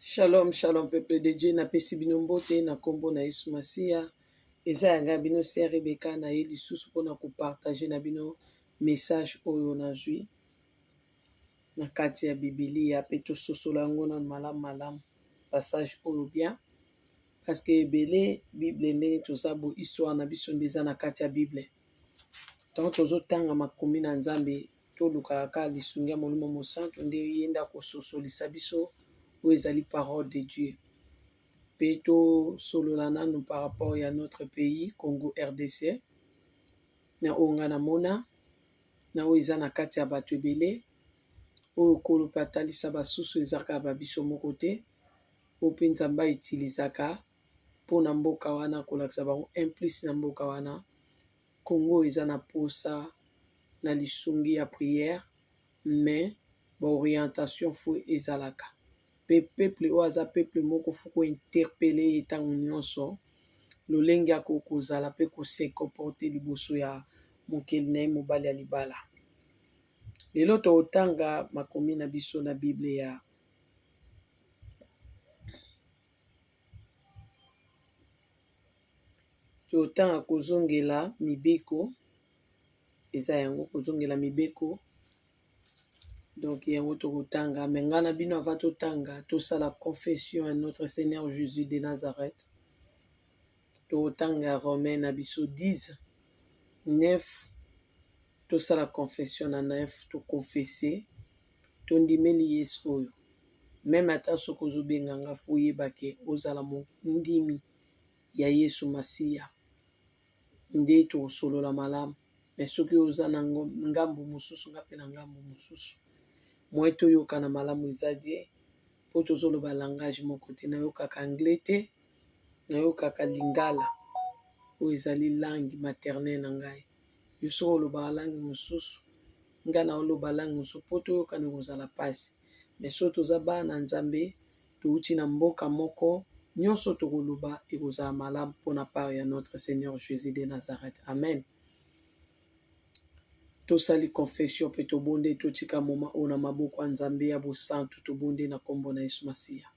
Shalom, shalom, peuple de Dieu. Napesi bino mbote na kombo na Yesu Masiya. Eza yanga bino se Rebeka na ye lisusu mpona kopartage na bino message oyo nazwi na kati ya Bibilia pe tososola yango na malamu malamu passage oyo bien parce que ebele Bible ndenge toza bo histoire na biso nde eza na kati ya Bible. Donc tozotanga makomi na Nzambe tolukaka kaka lisungi ya Molimo Mosantu nde ye nde akososolisa biso oyo ezali parole de Dieu. Pe tosolola nanu par rapport à notre pays Congo RDC na oyo nga namona na oyo eza na kati ya bato ebele oyo kolopa atalisa basusu eza kaka babiso moko te oyo mpe Nzambe autilisaka mpona mboka wana kolakisa bango implice na mboka wana. Congo eza na posa na lisungi ya prière mais baorientation fo ezalaka pe peuple oyo aza peuple moko fo kointerpele ye ntango nyonso lolenge akokozala mpe kose comporte liboso ya mokeli na ye mobali ya libala. Lelo totanga makomi na biso na Bible ya totanga kozongela mibeko eza yango kozongela mibeko. Donc yango tokotanga me nga na bino ava totanga tosala confession ya notre Seigneur Jésus de Nazareth. Tokotanga Romain na biso 10 9 tosala confession na 9 tokonfese tondimeli Yesu oyo meme ata soki ozobenganga fo oyebake ozala mondimi ya Yesu Masiya nde tokosolola malamu. Me soki oza na ngambu mosusu nga mpe na ngambu mosusu moi toyokana malamu eza die mpo tozoloba langage moko te. Nayokaka anglais te, nayokaka lingala oyo ezali langue maternelle na ngai. Yo soki olobaka langue mosusu nga na oloba langue mosusu mpo toyokana kozala mpasi. Me soki toza bana Nzambe touti na mboka moko nyonso tokoloba ekozala malamu mpona part ya notre Seigneur Jésus de Nazareth. Amen. Tosali confession pe tobonde totika moma oyo na maboko ya Nzambe ya bosantu tobonde na kombo na Yesu Masiya.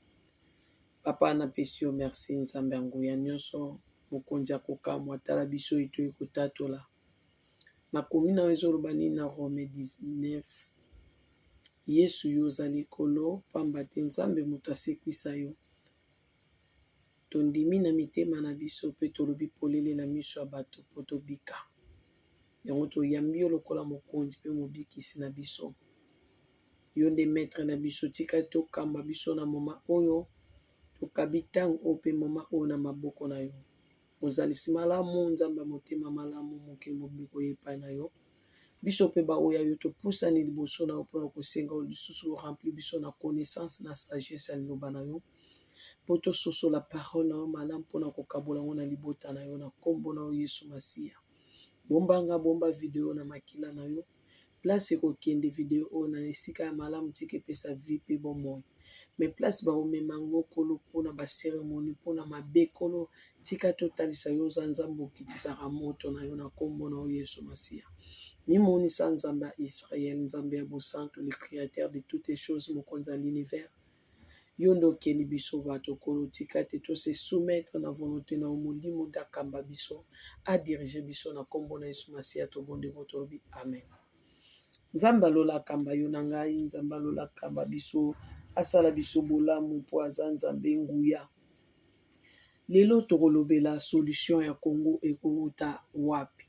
Papa napesi yo merci Nzambe ya nguya nyonso mokonzi ya kokamwa tala biso oyo toyi kotatola makomi na yo ezoloba nini na Rome 19. Yesu yo ozali likolo pamba te Nzambe moto asekwisa yo tondimi na mitema na biso mpe tolobi polele na miso ya bato mpo tobika yango toyambi yo lokola mokonzi mpe mobikisi na biso. Yo nde maître na biso tika tokamba biso na moma oyo tokabi ntango oyo mpe moma oyo na maboko na yo ozalisi malamu Nzambe motema malamu mokili mobiko epai na yo biso mpe baoya yo topusani liboso na yo mpona kosenga lisusu orempli biso na connaissance na sagesse ya liloba na yo mpo tososola parole na yo malamu mpona kokabola yango na libota na yo na kombo na yo Yesu Masiya. Bombanga bomba video na makila na yo place ekokende video oyo na esika ya malamu tika epesa vie mpe bomoi me place baomemango kolo mpona baseremoni mpona mabekolo tika totalisa yo oza Nzambe okitisaka moto na yo na kombo na yo Yesu Masiya. Mimonisa Nzambe ya Israel Nzambe ya bosantu le créateur de toutes les choses mokonzi ya l'univers yo nde okeli biso bato kolo tika te tose soumettre na volonté na yo molimo dakamba biso adirige biso na kombo na Yesu Masiya tobonde mo tolobi amen. Nzambe alola kamba yo na ngai Nzambe alola kamba biso asala biso bolamu mpo aza Nzambe nguya. Lelo tokolobela solution ya Congo ekouta wapi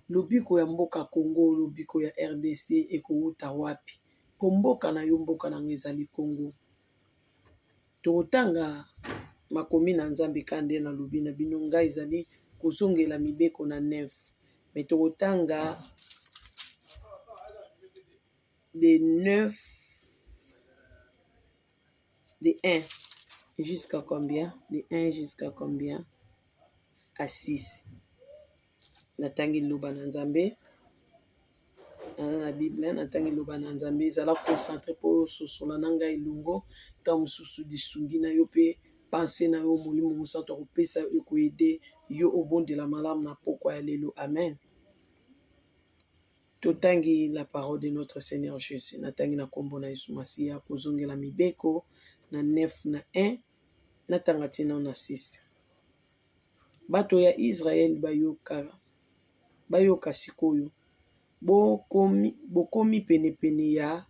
lobiko ya mboka Congo lobiko ya RDC ekouta wapi po mboka na yo mboka na ezali Congo. Tokotanga makomi na Nzambe kande na lobi na bino ngai ezali kozongela mibeko na 9 me tokotanga de 9 de 1 jusqu'à combien de 1 jusqu'à combien à 6 natangi liloba na Nzambe na Bible natangi liloba na Nzambe ezala concentré po sosola na ngai lungo ta mosusu lisungi na yo pe penser na yo molimo mosantu akopesa yo ekoyede yo obondela malamu na pokwa ya lelo. Amen. Totangi la parole de notre Seigneur Jésus natangi na kombo na Yesu Masiya kozongela mibeko na 9 na 1 natanga ntina na 6. Bato ya Israel bayoka sikoyo, bokomi penepene ya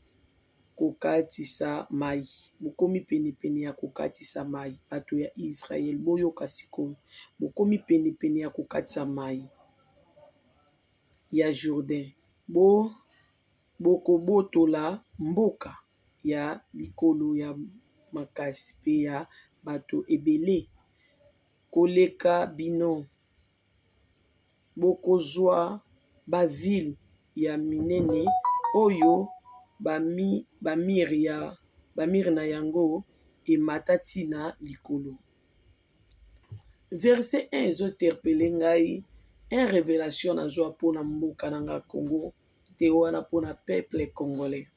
kokatisa mai. Bokomi penepene ya kokatisa mai. Bato ya Israel boyoka sikoyo, bokomi penepene ya kokatisa mai ya Jourdain. Bokobotola mboka ya bikolo ya makasi pe ya bato ebele koleka bino. Bokozwa bavile ya minene oyo bamire na yango emata ntina likolo. Verset 1 ezoterpele ngai un révélation nazwa mpona mboka na nga Congo te wana mpona peuple congolais.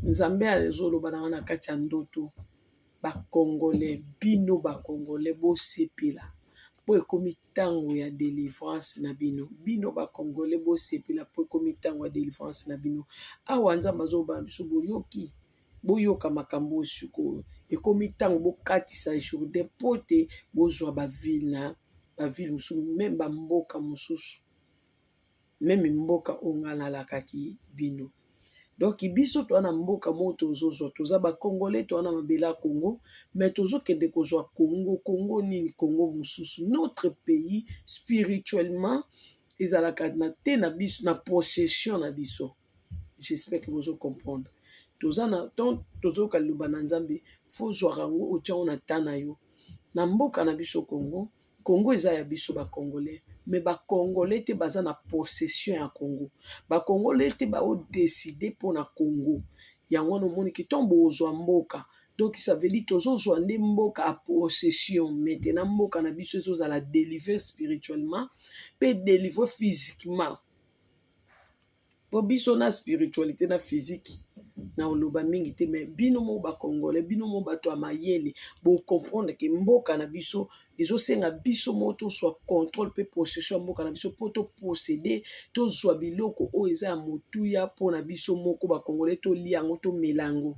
Nzambe azoloba na nga na kati ya ndoto, bakongolais, bino bakongolais bosepela po ekomi ntango ya délivrance na bino. Bino bakongolais bosepela po ekomi ntango ya délivrance na bino. Awa Nzambe azoloba na biso boyoki, boyoka makambo sikoyo. Ekomi ntango bokatisa Jourdain po te bozwa bavile mosusu, meme bamboka mosusu, meme mboka oyo nga nalakaki bino. Donc biso toza na mboka moko tozozwa, toza bakongolais, toza na mabele ya Congo, mais tozokende kozwa Congo nini? Congo mosusu. Notre pays spirituellement ezalaka na te na biso, na possession na biso. J'espère que vous comprendre. Tozoka liloba na Nzambe, fo zwaka yango otiango na ta na yo. Na mboka na biso Congo eza ya biso bakongolais, mais bakongolais te baza na possession ya Congo. Bakongolais te baodeside mpona Congo. Yango wana omoni ke ntongo bozwa mboka, donc ça veut dire tozozwa nde mboka a possession. Maintenant mboka na biso ezozala délivré spirituellement mpe délivré physiquement. Po biso na spiritualité na physique na oloba mingi te, mais bino mo bakongolais, bino mo bato ya mayele, bo comprendre ke mboka na biso ezosenga biso mo tozwa contrôle pe possession mboka na biso po to posséder, tozwa biloko oyo eza ya motuya mpona biso moko bakongolais, tolia yango tomela yango.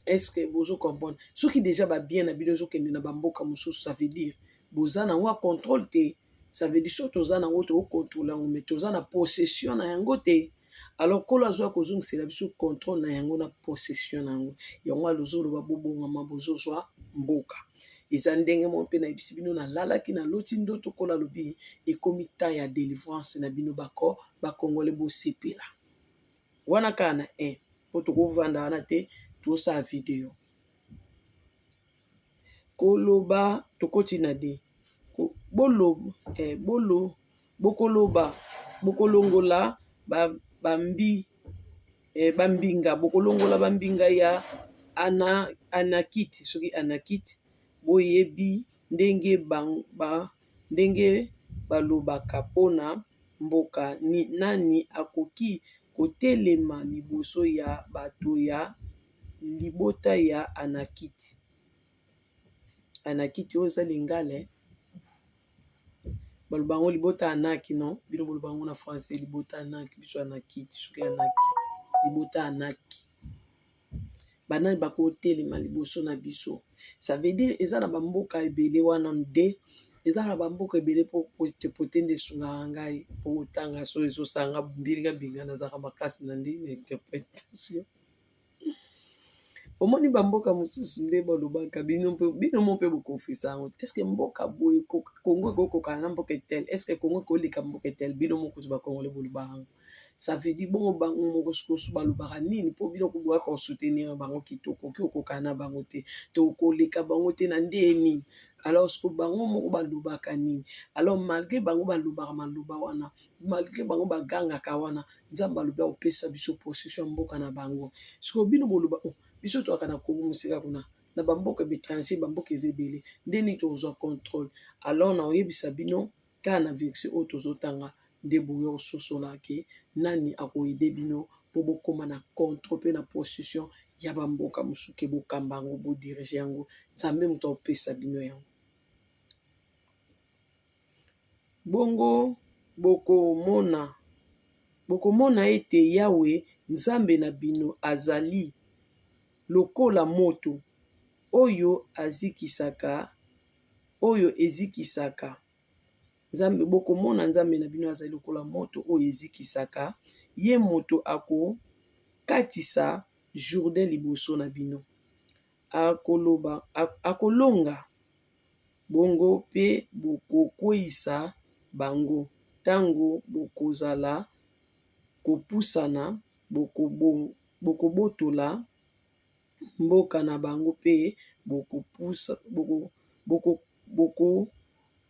Est-ce que bozo comprendre? Soki déjà ba bien na bino ezokende na bamboka mosusu, ça veut dire boza nango ya contrôle te. Ça veut dire so toza nango to contrôle yango, mais toza na possession na yango te. Alors kolo azwa kozongisela biso contrôle na yango na possession na yango. Yango alozoloba bobongama bozozwa mboka. Eza ndenge mo mpe na yebisi bino nalalaki na loti ndoto kolo alobi ekomi temps ya délivrance na bino bakongolais bosepela. Wana kaka na 1 po tokovanda wana te tosala video. Koloba tokoti na 2 bokolongola bambinga, bokolongola bambinga ya anakiti. Soki anakiti boyebi ndenge balobaka mpona mboka, nani akoki kotelema liboso ya bato ya libota ya anakiti. Anakiti oyo eza lingala balobango libota anaki, non? Bino balobango na français libota anaki, biso anakiti. Soki anaki libota anaki, banani bakotelema liboso na biso. Ça veut dire eza na bamboka ebele wana nde eza na bamboka ebele po te nde sungaka ngai po otanga so ezosanga mbilinga binga nazaka makasi na nde na interprétation. Omoni bamboka mosusu nde balobaka bino mo mpe bokofisa yango. Est-ce que mboka boye Congo ekokokana na mboka etel? Est-ce que Congo ekoleka mboka etel? Bino moko bakongolais bolobaka yango. Ça veut dire bongo bango moko sikoyo balobaka nini po bino koboka kosoutenir bango kitoko okoki okokana na bango te, to koleka bango te na nde nini? Alors sikoyo bango moko balobaka nini? Alors malgré bango balobaka maloba wana, malgré bango bagangaka wana, Nzambe alobi opesa biso possession mboka na bango. Sikoyo bino boloba biso toaka na Congo mosika kuna na bamboka étranger, bamboka ezebele nde nini tozwa contrôle. Alors na oyebisa bino kaka na verset oyo tozotanga nde boyo ososola ke nani akoyede bino po bokoma na contrôle pe na possession ya bamboka mosusu ke bokamba yango bodirige yango. Nzambe moto apesa bino yango. Bongo bokomona ete Yawe Nzambe na bino azali lokola moto oyo ezikisaka. Nzambe bokomona nzambe na bino azali lokola moto oyo ezikisaka. Ye moto akokatisa Jourdain liboso na bino, akolonga bongo pe bokokweyisa bango. Tango bokozala kopusana, bokobotola mboka na bango pe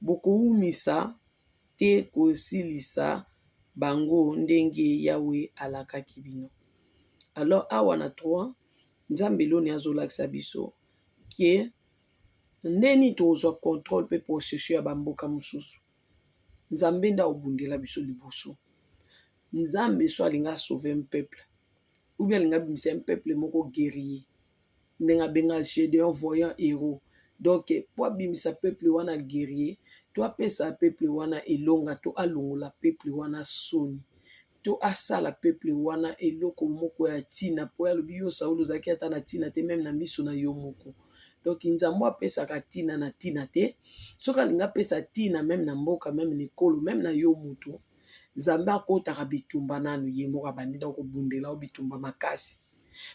bokowumisa te kosilisa bango ndenge Yawe alakaki bino. Alors awa na 3 nzambe loni azolakisa biso ke ndeni tozwa contrôle pe possession ya bamboka mosusu. Nzambe nda obundela biso liboso. Nzambe so alinga sauver un peuple ou bien alinga bimisa un peuple moko guerrier, ndenga benga Gédéon voyant héros. Donc po abimisa peuple wana guerrier, to apesa peuple wana elonga, to alongola peuple wana soni, to asala peuple wana eloko moko ya tina, po alobi yo Saul ozalaki ata na tina te, même na miso na yo moko. Donc nzambe apesaka tina na tina te. Soki alinga pesa tina même na mboka, même na ekolo, même na yo moto, nzambe akotaka bitumba nanu ye moko abandida kobundela o bitumba makasi.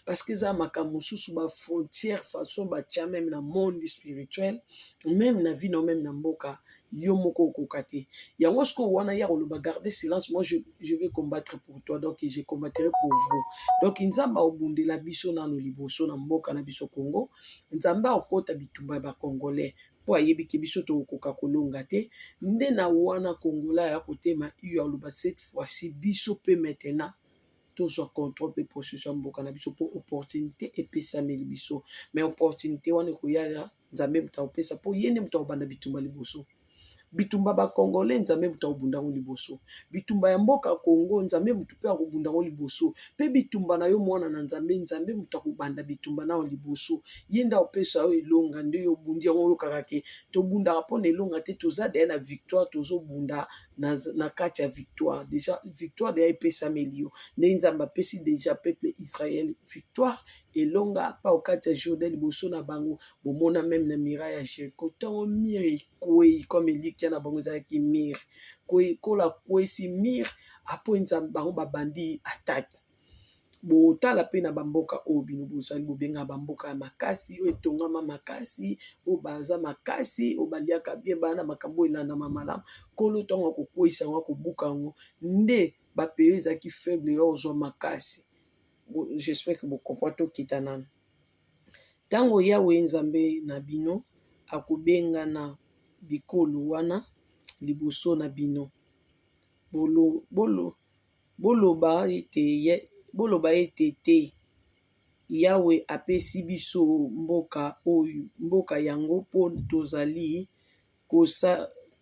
Parce que za makambo mosusu ba frontière façon batia même na monde spirituel, même na vie, non même na mboka, yo moko okoka te. Yango siko wana ya koloba garder silence, moi je vais combattre pour toi, donc je combattrai pour vous. Donc nzamba obundela biso nanu liboso na mboka na biso Congo, nzamba okota bitumba ba congolais po ayebi ke biso tokoka kolonga te. Nde na wana congolais ya kotema iyo aloba cette fois-ci biso pe maintenant tozwa contrôle pe possession mboka na biso po opportunité epesameli biso. Mais opportunité wana ekoya nzambe muta opesa po yende muta obanda bitumba liboso. Bitumba ba congolais nzambe muta obunda ngo liboso. Bitumba ya mboka Congo nzambe mutu pe akobunda ngo liboso. Pe bitumba na yo mwana na nzambe muta kobanda bitumba na liboso. Yenda opesa yo elonga nde yo bundi yango yo kakake. To bunda rapone elonga te toza de na victoire tozo bunda na kati ya victoire. Déjà victoire de epesameli yo. Nde nzamba pesi déjà peuple Israël victoire elonga pa okati ya Jourdain liboso na bango. Bomona même na miraille ya Jéricho tango mire kwei comme elikia na bango ezalaki mire kwei kola kwesi mire apo nzambe bango babandi attaque. Botala pe na bamboka oyo bino bozali bobenga bamboka ya makasi oyo etongama makasi oyo baza makasi oyo baliaka bien bana makambo elandama malamu kolo ntango akokweyisa yango akobuka yango nde bapeye ezalaki faible yo ozwa makasi. J'espère que bokomprend tokita nano. Tango Yawe nzambe na bino akobenga na bikolo wana liboso na bino, boloba ete te Yawe apesi biso mboka yango po tozali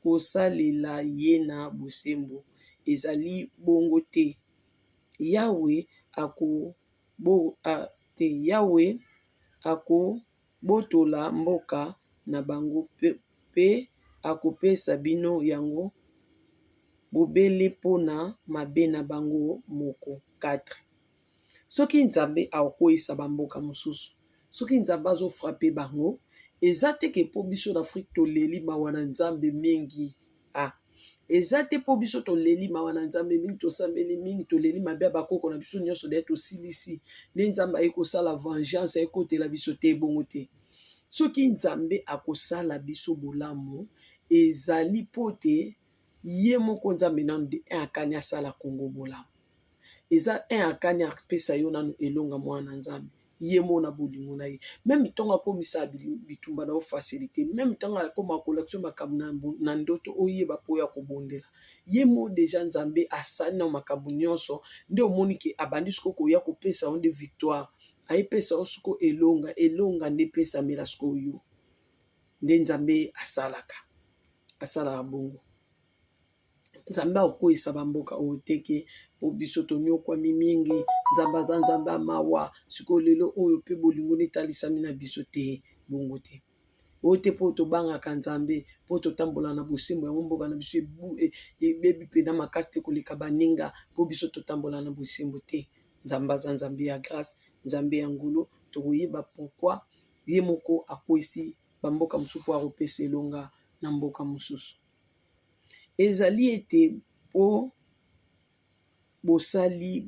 kosalela ye na bosembo. Ezali bongo te. Yawe akobotola mboka na bango pe akopesa bino yango bobele pona mabe na bango moko. 4. Soki nzambe akokweyisa bamboka mosusu, soki nzambe azofrape bango, eza te ke po biso na Afrique toleli mawa na nzambe mingi. Eza te po biso toleli mawa na nzambe mingi, tosambeli mingi, toleli mabe ya bakoko na biso nyonso de tosilisi nde nzambe ayekosala vengeance ayekotela biso te bongo te. Soki nzambe akosala biso bolamu ezali po te ye moko nzambe nanu de akani asala Congo bolamu. Eza akani apesa yo nanu elonga mwana nzambe ye mona bolingo na ye. Même ntango akomisa bitumba na yo facilité, même ntango akoma kolakisa makambo na ndoto oyeba po ya kobondela ye mo déjà nzambe asali na makambo nyonso nde omoni ke abandi siko koya kopesa yo nde victoire. Ayepesa yo siko elonga nde pesa mela siko yo nde nzambe asalaka bongo. Nzambe akokweyisa bamboka oyo teke po biso tonyokwami mingi nzambe aza nzambe amawa siko lelo oyo pe bolingo netalisami na biso te bongo te. Oyo te po tobangaka nzambe po totambola na bosembo yango mboka na biso ebebi pena makasi te koleka baninga po biso totambola na bosembo te. Nzambe aza nzambe ya grâce, nzambe ya ngulu. Tokoyeba pourquoi ye moko akwesi bamboka mosusu mpo akopesa elonga na mboka mosusu. Ezali ete mpo bosali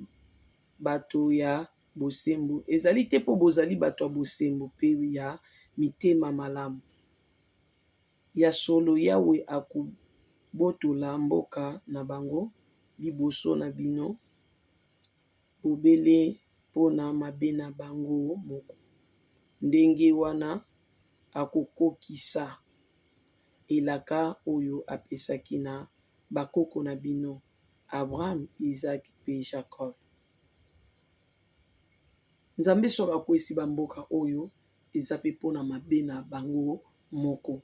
bato ya bosembo, ezali te mpo bozali bato ya bosembo mpe ya mitema malamu. Ya solo Yawe akobotola mboka na bango liboso na bino, bobele mpona mabe na bango moko. Ndenge wana akokokisa elaka oyo apesaki na bakoko na bino Abraham, Isaac mpe Jacob. Nzambe soki akwesi bamboka oyo eza mpe mpona mabe na bango moko.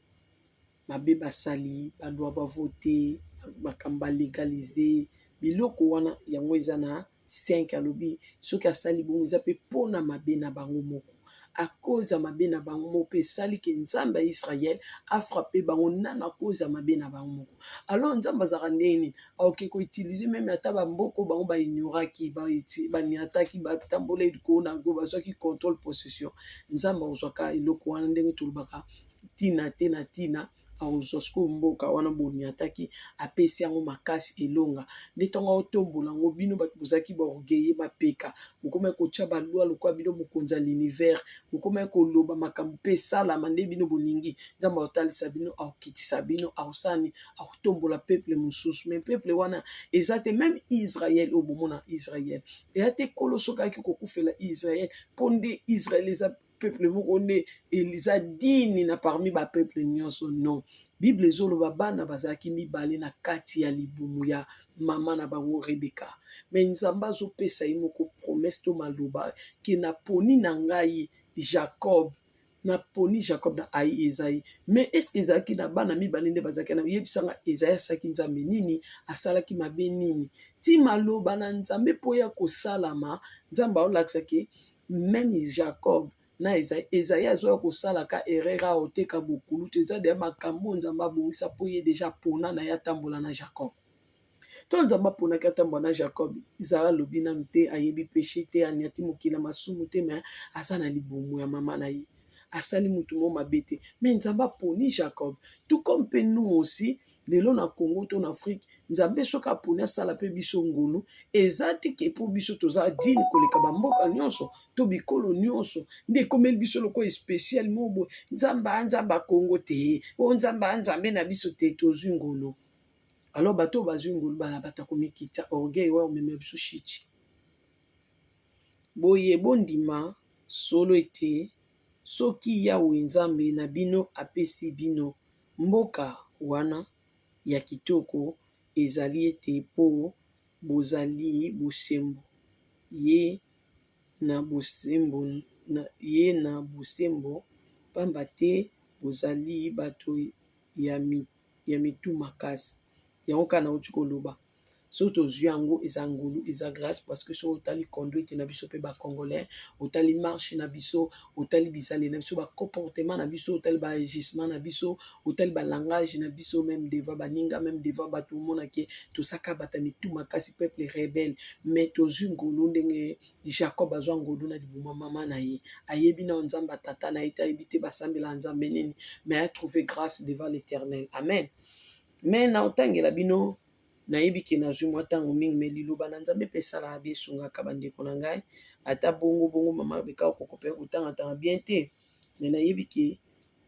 Mabe basali, balwa bavote, makambo balegalize, biloko wana yango eza na 5 alobi soki asali bongo eza mpe mpona mabe na bango moko. A cause ya mabe na bango moko mpe esali ke Nzambe ya Israel afrape bango nana cause ya mabe na bango moko. Alors Nzambe azalaka ndeni akoki koutilize meme ata bamboka bango baignoraki, baniataki, batambola likolo na yango, bazwaki contrôle possession. Nzambe azwaka eloko wana ndenge tolobaka tina te na tina akozwa sikoyo mboka wana boniataki apesi yango makasi elonga. Nde ntongo otombola yango bino bato bozalaki baorgueille bapeka, bokoma kotia balwa lokola bino mokonzi ya l'univers, bokoma koloba makambo mpe esalama nde bino bolingi. Nzambe akotalisa bino, akokitisa bino, akosani, akotombola peuple mosusu. Mais peuple wana eza te même Israël oyo bomona Israël. Eza te kolo soki ayaki kokufela Israël mpo nde Israël eza peuple moko nde eza digne na parmi bapeuple nyonso. Non, Bible ezoloba bana bazalaki mibale na kati ya libumu ya mama na bango Rebeka. Mais Nzambe azopesa ye moko promesse to maloba ke naponi na ngai Jacob, naponi Jacob na ai Esaïe. Mais est-ce que ezalaki na bana mibale nde bazalaki na yebisanga Esaïe asalaki Nzambe nini, asalaki mabe nini? Ti maloba na Nzambe mpo ya kosalama, Nzambe aolakisa ke même Jacob na Esaïe azoya kosalaka erreur aoteka bokulu te, eza deya makambo Nzambe abongisa mpo ye deja pona na ye atambola na Jacob. To Nzambe aponaki atambola na Jacob, ezala alobi nanu te ayebi péché te, aniati mokili ya masumu te, mais aza na libumu ya mama na ye, asali mutu mo mabe te. Mais Nzambe aponi Jacob. Tout comme mpe nous aussi lelo na Congo to na Afrique, Nzambe soki aponi asala mpe biso ngolu, eza te ke mpo biso toza digne koleka bamboka nyonso to bikolo nyonso nde ekomeli biso lokola spécial mo boye. Nzambe a Congo te, o Nzambe a Nzambe na biso te, tozwi ngolu. Alors bato bazwi ngolu bato komikita orgueil wa omema biso shiti. Boye bondima solo ete soki Yawe Nzambe na bino apesi bino mboka wana ya kitoko, ezali ete po bozali bosembo ye na bosembo, pamba te bozali bato ya mitu makasi. Yango kana outi koloba soki tozwi yango eza ngolu, eza grâce, parce que soki otali conduite na biso mpe bacongolais, otali marche na biso, otali bizaleli na biso, bacomportement na biso, otali baagissement na biso, otali balangage na biso, même devant baninga, même devant bato omonaki tosaka bata mitu makasi, peuple rebelle. Mais tozwi ngolu ndenge Jacob azwa ngolu na libuma mama na ye, ayebi na Nzambe atata na ye te, ayebi te basambela Nzambe nini, mais a trouvé grâce devant l'Éternel. Amen. Mais na otangela bino nayebi ke nazwi mwa ntango mingi, me liloba na Nzambe mpe esalaka bien, esungaka bandeko na ngai. Ata bongo mama beka okoko mpe kotanga bien te, me nayebi ke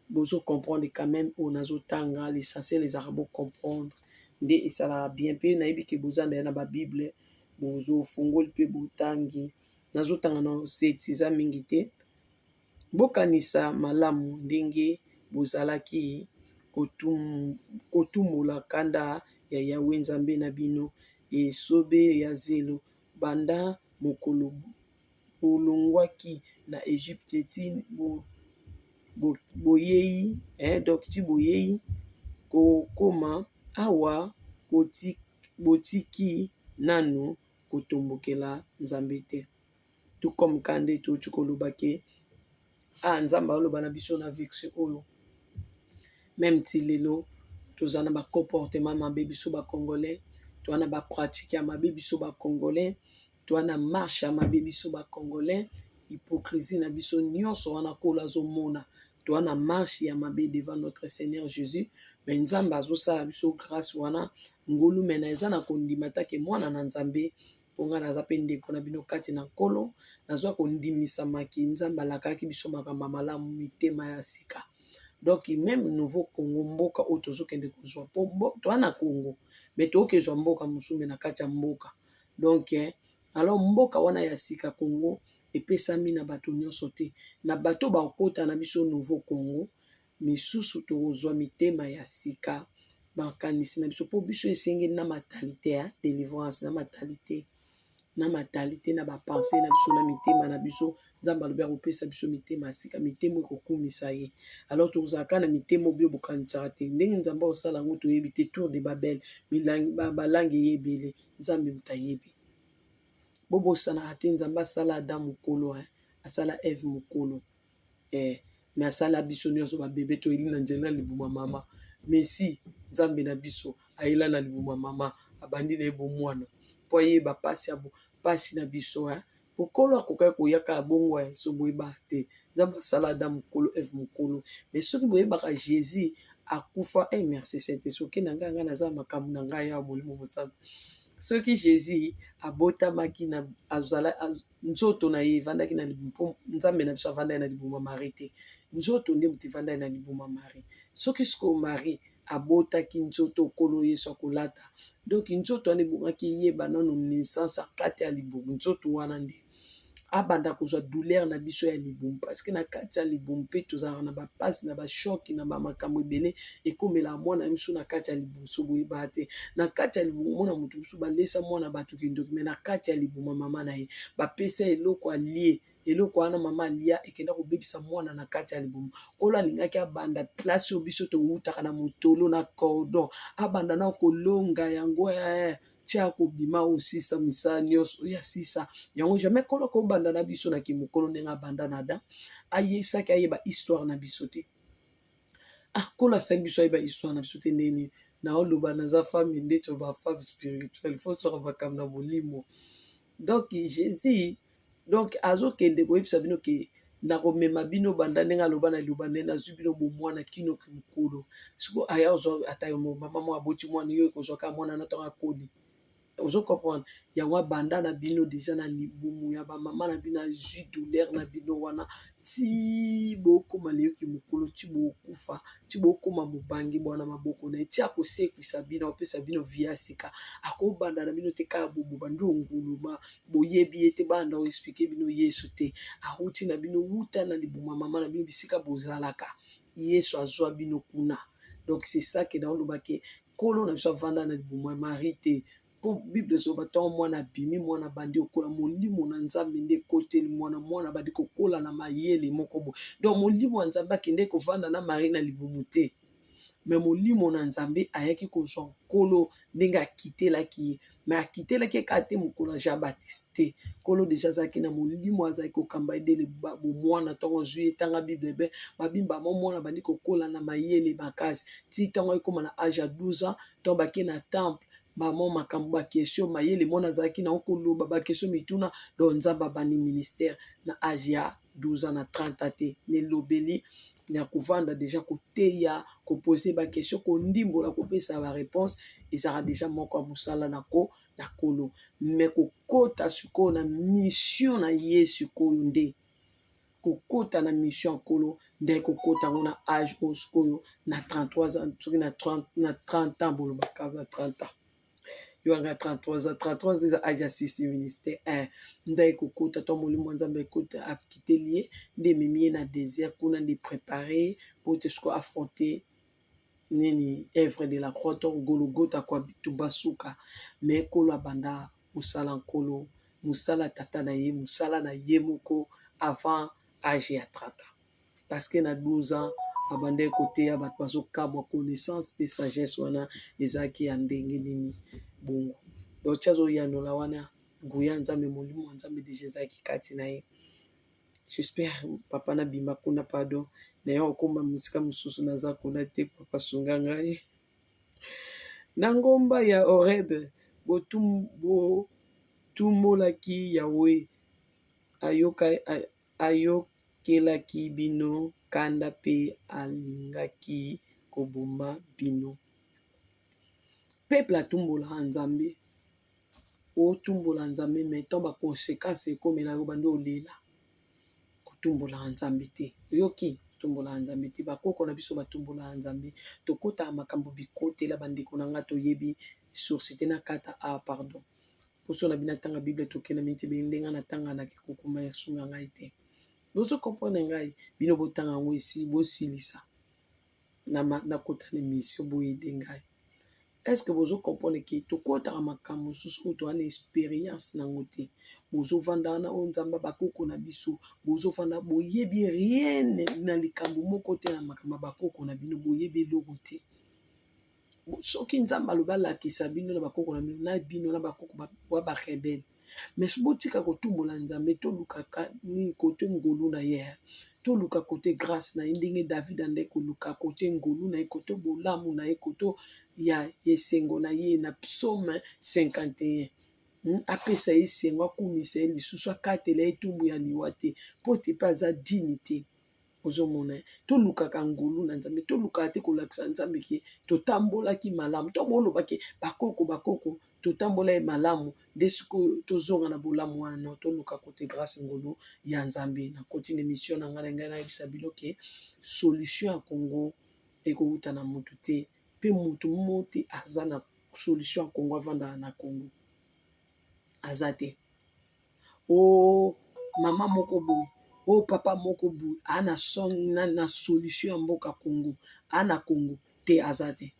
bozo comprendre quand même oyo nazotanga. L'essentiel ezalaka bo comprendre nde esalaka bien, mpe nayebi ke bozanda ya na babible bozofungoli mpe botangi. Nazotanga na oseti eza mingi te, bokanisa malamu ndenge bozalaki kotumula kanda ya Yawe Nzambe na bino esobe ya zelo banda mokolo bolongwaki na Egypte ti boyei, donc ti boyei kokoma awa botiki nanu kotombokela Nzambe te. Tout comme kande toti koloba ke Nzambe aloba na biso na verset oyo, même ti lelo toza na bacomportement mabe biso bacongolais, toza na bapratique ya mabe biso bacongolais, toza na marche ya mabe biso bacongolais, hypocrisie na biso nyonso wana Nkolo azomona toa na marche ya mabe devant notre Seigneur Jésus. Mais Nzambe azosala biso grâce wana ngolu mena eza na kondima take mwana na Nzambe mpo nga naza mpe ndeko na bino kati na Nkolo nazwa kondimisamaki Nzambe alakaki biso makambo malamu mitema ya sika. Donc même nouveau Congo mboka oyo tozokende kozwa mpo toa na Congo mais tokezwa mboka mosusu na kati ya mboka. Donc alors mboka wana ya sika Congo epesami na bato nyonso te na bato bakota na biso nouveau Congo misusu tokozwa mitema ya sika bakanisi na biso mpo biso esengeli na matalité ya délivrance na matalité na bapense na biso na mitema na biso Nzambe alobi akopesa biso mitema ya sika mitema ekokumisa ye. Alors tokozalaka na mitema oyo bokanisaka te ndenge Nzambe osala yango toyebi te. Tour de Babel balangi ye ebele Nzambe moto ayebi bobosanaka te. Nzambe asala Adam mokolo asala Eve mokolo me asala biso nyonso babebe toyeli na nzela libuma mama. Mesi Nzambe na biso ayela na libuma mama abandi na ye bomwana mpo ayeba pasi na biso pokolo akokaki koyaka bongo so boyeba te. Nzambe asala Adam mokolo Eve mokolo mais soki boyebaka Jésus akufa merci Saint soki na ngai naza makambo na ngai ya molimo mosantu. Soki Jésus abotamaki na azala nzoto na ye evandaki na libuma Nzambe na biso avandaki na libuma Marie te nzoto nde moto evandaki na libuma Marie. Soki siko Marie abotaki nzoto okolo Yesu akolata donc nzoto wana ebongaki yeba nano naissance kati ya libumu nzoto wana nde abanda kozwa douleur na biso ya libumu parce que na kati ya libumu mpe tozalaka na bapasi na bashoki na bamakambo ebele ekomela mwana miso na kati ya libumu so boyeba te na kati ya libumu mwana moto mosusu balesa mwana bato kindoki me na kati ya libumu mama na ye bapesa eloko alie eloko wana mama alia ekenda kobebisa mwana na kati ya libumu. Nkolo alingaki abanda place oyo biso towutaka na motolo na cordon abanda na kolonga yango tia kobima osisa misala nyonso ya sisa yango jamais Nkolo kobanda na biso na kimokolo ndenge abanda na Adam ayesaki ayeba histoire na biso te. Nkolo asali biso ayeba histoire na biso te ndeni naoloba naza femme nde to bafemme spirituelle fo soka makambo na molimo. Donc Jésus donc azokende koyebisa bino ke nakomema bino banda ndenge aloba na liloba nde nazwi bino bomwana kino kimokolo siko aya ozwa ata yo mama mo aboti mwana yo ekozwaka mwana na ntongo akoli ozo comprendre yango abanda na bino deja na libumu ya bamama na bino azwi douleur na bino wana ti bokoma leyoki mokolo ti bokufa ti bokoma mobangi bwana maboko na ye ti akosekwisa bino apesa bino vi ya sika akobanda na bino te kaka boboba nde onguluma boyebi ye te banda oexplike bino Yesu te awuti na bino wuta na libumu ya mama na bino bisika bozalaka Yesu azwa bino kuna. Donc c'est ça que naoloba ke Nkolo na biso avanda na libumu ya Marie te mpo Bible ezoba ntango mwana abimi mwana bandi kokola molimo na Nzambe nde ekoteli mwana bandi kokola na mayele moko boye donc molimo ya Nzambe akende kovanda na Marie na libumu te me molimo na Nzambe ayaki kozwa Nkolo ndenge akitelaki ye me akitelaki kaka te mokolo ya Jean Baptiste te. Nkolo deja azalaki na molimo azalaki kokamba edele bomwana ntango ozwi ye ntanga Bible babimba mwana bandi kokola na mayele makasi ti ntango ekoma na age ya 12 ans ntango bake na temple bamo makambo bakestion mayele mwana azalaki na okoloba bakestion mituna donc Nzambe abandi ministère na age ya 12 ans na 30 ans te nelobeli ya kovanda deja koteya kopose bakestion kondimbola kopesa baréponse ezalaka deja moko ya mosala na Nkolo me kokota sikoyo na mission na ye sikoyo nde kokota na mission ya Nkolo nde kokota ngo na age oyo sikoyo na 33 ans soki na 30 ans bolobaka na 30 ans yoanga 33 ans 33 ans eza age ya 6 ministère nde kokota to molimo Nzambe ekota akiteli ye nde ememi ye na désert kuna nde préparé po te sikoyo affronter nini œuvre de la croix to Golgotha kwa bitumba suka me Nkolo abanda mosala Nkolo mosala tata na ye mosala na ye moko avant âge ya 30 ans parce que na 12 ans abandaki koteya bato bazokamwa connaissance mpe sagesse wana ezalaki ya ndenge nini bongo donc ti azoyandola wana nguya Nzambe molimo wa Nzambe deja ezalaki kati na ye. J'espère papa nabima kuna pardon naye okoma mosika mosusu naza kuna te papa sunga ngai na ngomba ya Horeb botumbolaki Yawe ayokelaki bino kanda mpe alingaki koboma bino. Peuple atumbolaka Nzambe, otumbola Nzambe mais to ba conséquences ekomela yo bando olela. Kotumbola Nzambe te. Yoki kotumbola Nzambe te. Bakoko na biso batumbola Nzambe. Tokota makambo bikotela bandeko na nga toyebi source te na kata pardon. Poso na bina tanga Bible tokena miti bendenga na tanga na kikukuma ya sunga ngai te. Bozo comprendre ngai bino botanga ngo isi bosilisa. Na kota na mission boyede ngai. Est-ce que vous comprenez que tout côté à ma cam sous to an expérience na ngote bozo vanda na onzamba bakoko na biso bozo vanda boyebi rien na likambo moko te na makamba bakoko na bino boyebi logote soki nzamba lobala kisa bino na bakoko na bino na bakoko ba rebelle mais botika kotumbola Nzambe to lukaka ni kote ngolu na ye to luka kote grâce na ndenge David ande ko luka kote ngolu na kote bolamu na kote ya yesengo na ye na psaume 51 apesa yesengo akumisa lisusu akatela etumbu ya liwa te po te pa za dignité ozomona to lukaka ngolu na Nzambe to lukaka te kolakisa Nzambe ki totambolaki malamu to bolobaki bakoko totambola malamu desiko tozonga na bolamu wana no to luka kote grâce ngolu ya Nzambe na continue mission na ngai na yebisa biloke solution ya Congo ekouta na mutu te pe mutu moti aza na solution ya Congo avanda na Congo azate o mama moko boy o papa moko boy ana son na solution ya mboka Congo ana Congo te azate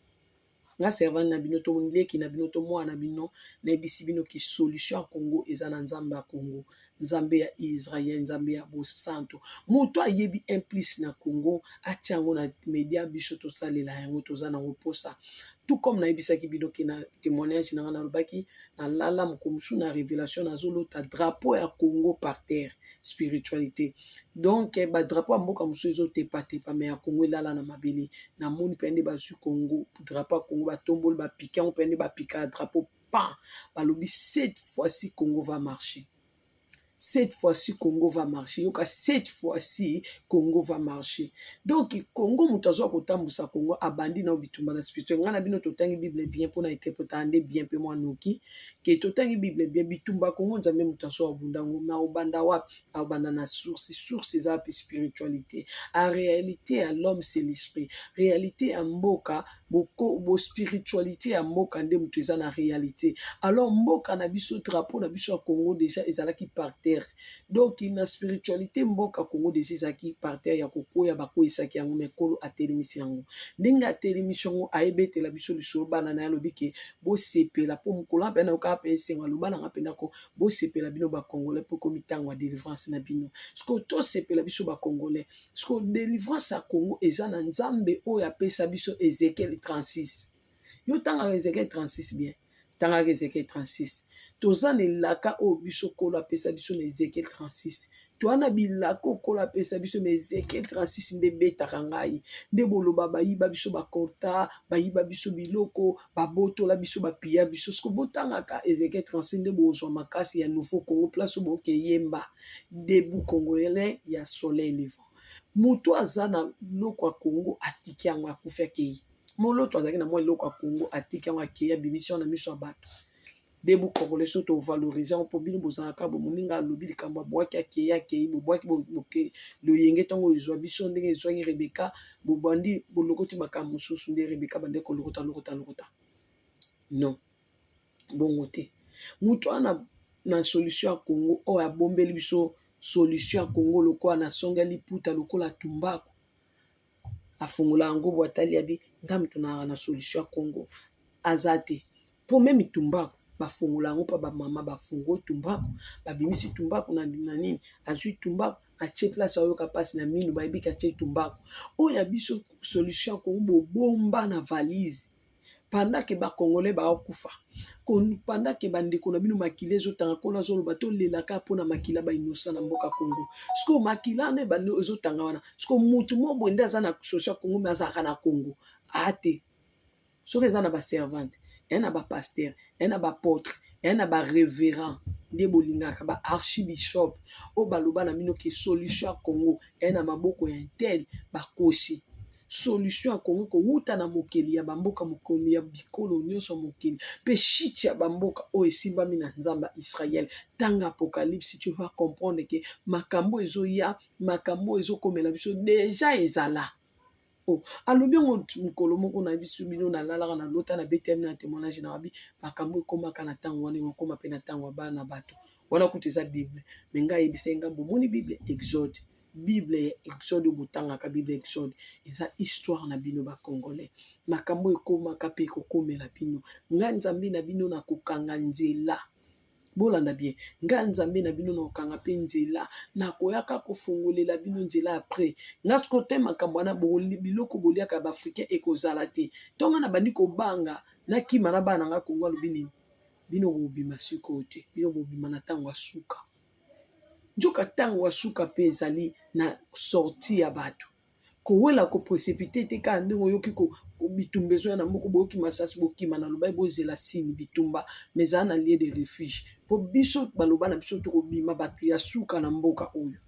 nga servant na bino to leki na bino to mwana bino na ebisi bino ki solution ya Congo eza na Nzambe ya Congo Nzambe ya Israël Nzambe ya bosanto moto ayebi implice na Congo atiango na media biso to salela yango toza na posa tout comme na ebisaki bino ki na témoignage na na lobaki na lala mokomusu na révélation na zolota drapeau ya Congo par terre spiritualité donc ba drapeau ya mboka musu ezotepa tepa mais ya Congo elala na mabele na moni pende bazu Congo drapeau ya Congo batomboli bapika on pende bapika drapeau pan balobi cette fois-ci Congo va marcher. Cette fois-ci, Congo va marcher. Yoka, cette fois-ci, Congo va marcher. Donc, Congo, moutazo kotambusa Congo, abandi na obitumba na spirituel. Ngana bino totangi Bible bien pour na interpréter bien pe moi noki. Que totangi Bible bien bitumba Congo nzambe moutazo abundango na obanda wa abanda na source za spiritualité. En réalité, à l'homme c'est l'esprit. Réalité à mboka bo spiritualité à mboka nde muteza na réalité. Alors mboka na biso drapeau na biso Congo déjà ezalaki par donc na spiritualité mboka Congo déjà ezaki par terre ya kokoya bakoyisaki yango mekolo atelemisi yango ndenge atelemisi yango ayebetela biso lisolo bana na yalobi ke bosepela po mokolo mpe na yoka mpe esengo aloba nanga mpe ndako bosepela bino bakongolais po komi ntango ya délivrance na bino siko tosepela biso bakongolais siko délivrance ya Congo eza na Nzambe oyo apesa biso Ézéchiel 36 yo tanga Ézéchiel 36 bien tanga Ézéchiel 36 tozana elaka o biso kolo apesa biso na Ézéchiel 36 toana bilako kolo apesa biso na Ézéchiel 36 nde betaka ngai nde boloba bayiba biso bakorta bayiba biso biloko babotola biso bapia biso siko botangaka Ézéchiel 36 nde bozwa makasi ya nouveau Congo place boke yemba debout congolais ya soleil levant mutu aza na loko ya Congo atiki yango akufi akei moloto azalaki na mwa eloko ya Congo atiki yango akei abimission na miso ya bato debout congolais soto valoriser pour bino bozalaka bo moninga alobi likambo bwaki akei bobwaki boke loyenge ntango ezwa biso ndenge ezwaki Rebeka bobandi bolokoti makambo mosusu nde Rebeka bande kolokota non bongo te mutu ana na solution ya Congo oyo abombeli biso solution ya Congo lokola na songa liputa lokola tumbako afungola yango bwatali abi ngamtu na solution ya Congo azate po même tumbako bafungola yango pa bamama bafungo tumbako babimisi tumbako na nini azwi tumbako atie place ayoka pasi na minu bayebiki atie tumbako oyo biso solution ya Congo bobomba na valise pendant que bakongolais baokufa pendant que bandeko na bino makila ezotanga kola zoloba tolelaka mpona makila bainosa na mboka Congo siko makila ne bando ezotanga wana siko mutu mo nde aza na solution ya Congo me azalaka na Congo ate soki eza na baservante ya na bapasteur ya na bapôtre ya na barévérend nde bolingaka ba archibishop o baloba na bino ke solution ya Congo na maboko ya tel bakosi. Solution ya Congo kowuta na mokeli ya bamboka mokoli ya bikolo nyonso mokeli pe shiti ya bamboka o esimbami na nzamba Israël. Tanga apocalypse tu vas comprendre que makambo ezoya, makambo ezokomela biso déjà ezala. Oh, alobi ngo mokolo moko na biso bino na lalaka na lota na BTM na témoignage na babi makambo ekomaka na ntango wana ekoma pe na ntango bana bato wana kutu eza Bible me ngai yebisa nga bomoni Bible Exode. Bible ya Exode botangaka Bible Exode eza histoire na bino ba Congolais. Makambo ekomaka pe kokomela bino. Nga nzambe na bino na kokanga nzela. Bolanda bien nga nzambe na bino na kokanga pe nzela na koyaka kofungolela bino nzela après nga skote makambo wana biloko boliaka ba africain ekozala te tonga na bandi kobanga na kima na bana nga Kongo alobi nini bino bobima siko te bino bobima na tango asuka njoka tango asuka pe ezali na sorti ya bato kowela ko précipiter te ka ndenge yoki ko bitumba ezoya na moko boyoki masasi bokima na lobai bozela sini bitumba meza na lieu de refuge po biso baloba na biso tokobima bato ya suka na mboka oyo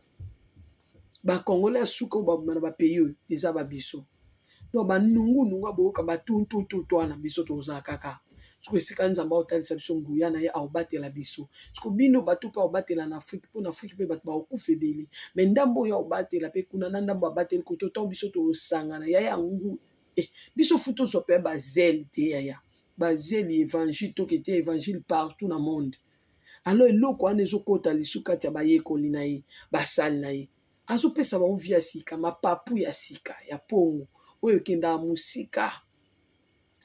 bakongolais ya suka oyo babima na bapays oyo eza babiso donc banungunungu boyoka batuntututu wana biso tozala kaka siko esika nzambe aotalisa biso nguya na ye aobatela biso siko bino bato mpe aobatela na Afrique mpo na Afrique mpe bato baokufa ebele me ndambo oyo aobatela mpe kuna na ndambo abateli koto ntango biso tosangana yaya ngu biso fu tozwa mpe bazele te yaya bazele évangile toke te évangile partout na monde alors eloko wana ezokota lisu kati ya bayekoli na ye basali na ye azopesa bango vi ya sika mapapu ya sika ya pongo oyo ekendaka mosika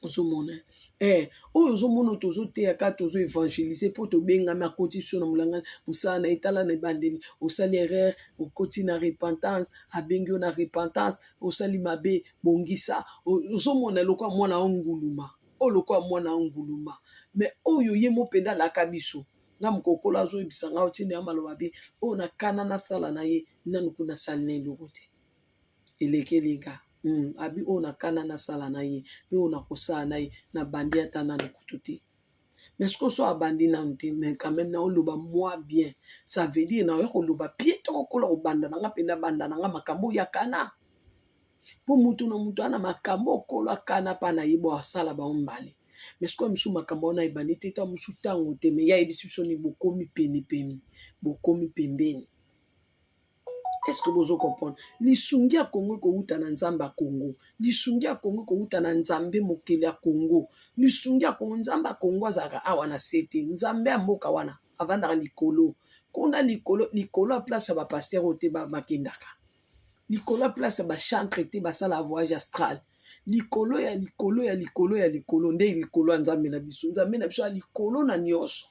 ozomona oyo ozomona tozoteyaka tozo évangéliser mpo tobengami akoti biso na molanga mosala na etala na ebandeli osali erreur okoti na repentance abengi yo na repentance osali mabe bongisa ozomona lokola mwana onguluma oyo lokola mwana onguluma me oyo ye mopenda alaka biso nga mokokolo azoyebisa nga otiende ya maloba be oyo nakana nasala na ye nanu kuna asali na eloko te elekelinga abi oyo nakana nasala na ye mpe oyo nakosala na ye na bandi ata nanu kutu te mais siko so abandi nanu te mais quand même na oloba moi bien ça veut dire na oya koloba bien ntango kola kobanda na nga mpe nabanda na nga makambo oyo akana mpo mutu na mutu ana makambo okolo akana mpa na ye bo asala bango mbale mais sikoyo misu makambo wana ebandi te ta mosu ntango te me ya yebisi biso ni bokomi penepene bokomi pembeni. Est-ce que vous comprenez? Lisungi ya Congo kowuta na nzambe ya Congo. Lisungi ya Congo kowuta na nzambe mokeli ya Congo. Lisungi ya Congo nzambe ya Congo azalaka awa na sete. Nzambe ya mboka wana avandaka likolo. Kuna likolo ya place ya bapaster oyo te bakendaka. Likolo ya place ya bachantre te basala voyage astral. Likolo ya likolo ya likolo ya likolo nde likolo ya nzambe na biso. Nzambe na biso ya likolo na nyonso.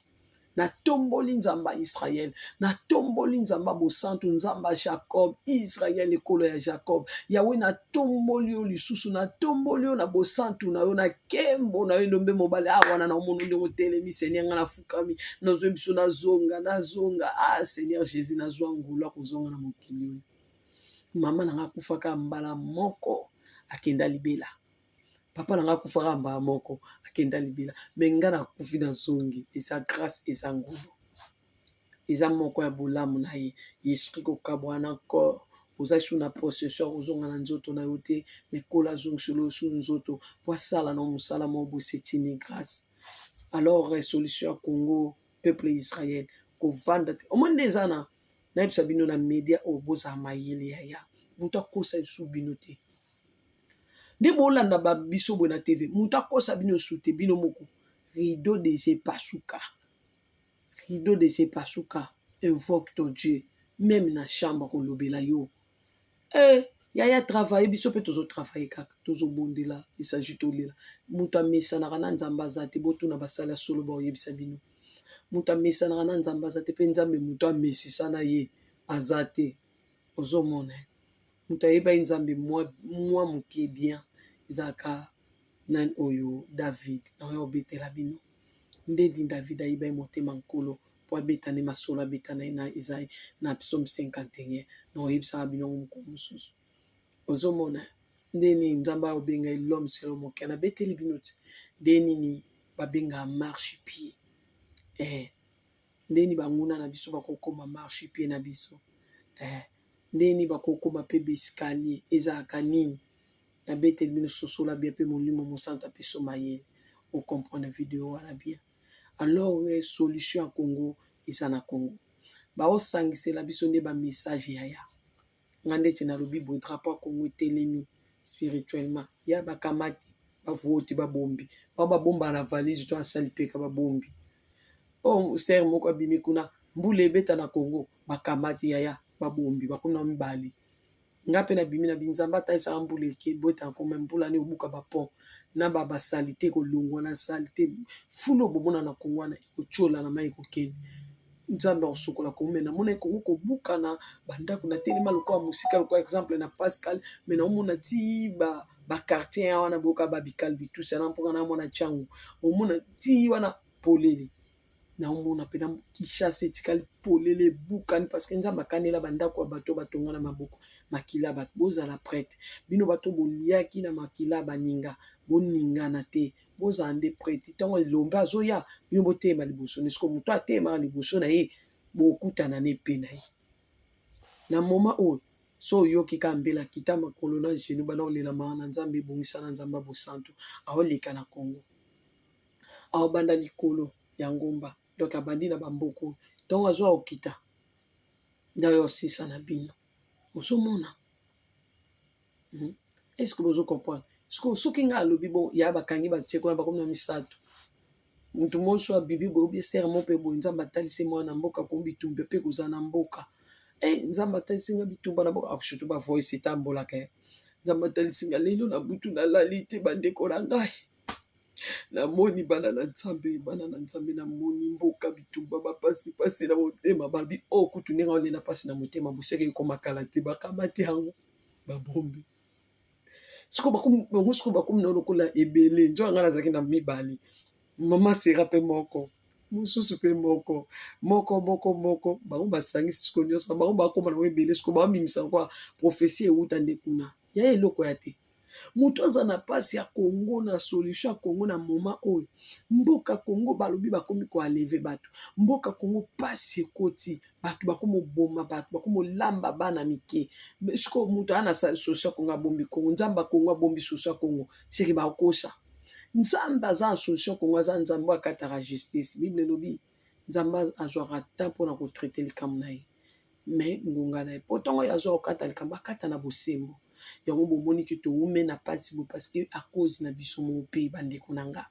Na tomboli nzamba Israël, na tomboli nzamba bosantu nzamba Jacob, Israël ekolo ya Jacob. Yawe na tomboli yo lisusu, na tomboli yo na bosantu na yo na kembo na yo ndombe mobale awana na omono ndenge otelemi Seigneur nga na fukami nazwe biso nazonga Seigneur Jésus nazwa ngulu akozonga na mokili oyo. Mama nanga akufaka mbala moko akenda libela. Papa nanga akufaka mbala moko akenda libela me nga nakufi na zongi eza grâce eza ngulu eza moko ya bolamu na ye esprit kokabwa na corps oza su na possession ozonga na nzoto na yo te me kola azongiselo su nzoto po asala na mosala mo bosetini grâce. Alors solution ya Congo peuple Israël kovanda te omoni nde eza na nayebisa bino na media oyo bozala mayele yaya moto akosa esu bino te nde bolanda babiso boye na TV moto akosa bino esu te bino moko rideau de jeu pasuka invoque ton Dieu même na chambre kolobela yo yaya travaille biso mpe tozotravaille kaka tozobondela esagi tolela moto amesanaka na nzambe aza te botuna basali ya solo baoyebisa bino moto amesanaka na nzambe aza te mpe nzambe moto amesisa na ye aza te ozomona moto ayebai nzambe mwa moke bien ezalaka nani oyo David na oyo obetela bino ndeni David ayebai motema nkolo po abetane masolo abetana ye na Isaïe na psaume 51 na oyebisaka bino moko mosusu ozomona ndeni nzambe obenga l'homme selon mon cœur nabeteli bino ti nde nini babenga marche pied ndeni banguna na biso bakokoma marche pied na biso ndeni bakokoma pe bescalier ezalaka nini nabeteli bino sosola bien mpe molimo mosantu apeso mayele okomprendre video wana bien. Alors solution ya Congo eza na Congo baosangisela biso nde bamessage yaya nga ndeti nalobi boye drapeau ya Congo etelemi spirituellement ya bakamati bavoti babombi babomba na valise to asali peka babombi ser moko abimi kuna mbula ebeta na Congo bakamati yaya babombi bakomi na mibale nga mpe nabimi na binzamba ataisaka mbula ekebota nkoma mbula ne obuka bapont na basalite kolongwa na salite fulu obomona na Congo wana ekotiola na mai ekokende nzambe akosukola komena mona ekongo kobukana bandako na telema lokola mosika lokola exemple na Pascal me naomona ti bakartier ya wana boyoka babikal bitusi yana mpoka namona tiango omona ti wana polele naomona mpe na Kinshasa etikali polele ebukani parce que nzambe akanela bandako ya bato batonga na maboko makila bato bozala prêtre bino bato boliaki na makila baninga boningana te bozala nde prêtre ntango elombe azoya bino botema liboso ne siko moto atemaka liboso na ye bokutana ne mpe na ye na moma oyo so oyoki ka mbela kita makolo na genu bana olela maa na nzambe ebongisa na nzambe bosantu aoleka na Congo aobanda likolo ya ngomba donc abandi na bamboko ntango azwa okita ndayo osisa na bino ozomona est-ce que bozo comprendre soki nga alobi bon ya bakangi batie kuna bakomi na misato mutu moso abibi boyebi ser mo mpe boye nzambe atalisi mwana mboka komi bitumba mpe kozala na mboka nzambe atalisi nga bitumba na mboka surtout bavoice etambolaka nzambe atalisi nga lelo na butu nalali te bandeko na ngai namoni bana na nzambe namoni mboka bitumba bapasi na motema balobi kutu ndenge olela pasi na motema boseke ekomakala te bakamati yango babombi siko bakomi na lokola ebele njo anga nazalaki na mibale mama sera mpe moko mosusu mpe moko bango basangisi siko nyonso bango bakoma nango ebele siko bamimisa kwa prophesie euta nde kuna ya eloko ya te moto aza na pasi ya Congo na solution ya Congo na moma oyo mboka Congo balobi bakomi koaleve bato mboka Congo pasi ekoti bato bakomi oboma bato bakomi olamba bana mike siko moto ana solution ya Congo abombi Congo nzambe Congo abombi solution ya Congo seki bakosa nzambe aza na solution ya Congo aza nzambe akataka justice bible elobi nzambe azwaka ta mpona kotraite likambo na ye me ngonga na ye po ntango oyo azwa kokata likambo akata na bosembo yango bomoni ke toume na pasi bo parce que à cause na biso mpe bandeko na nga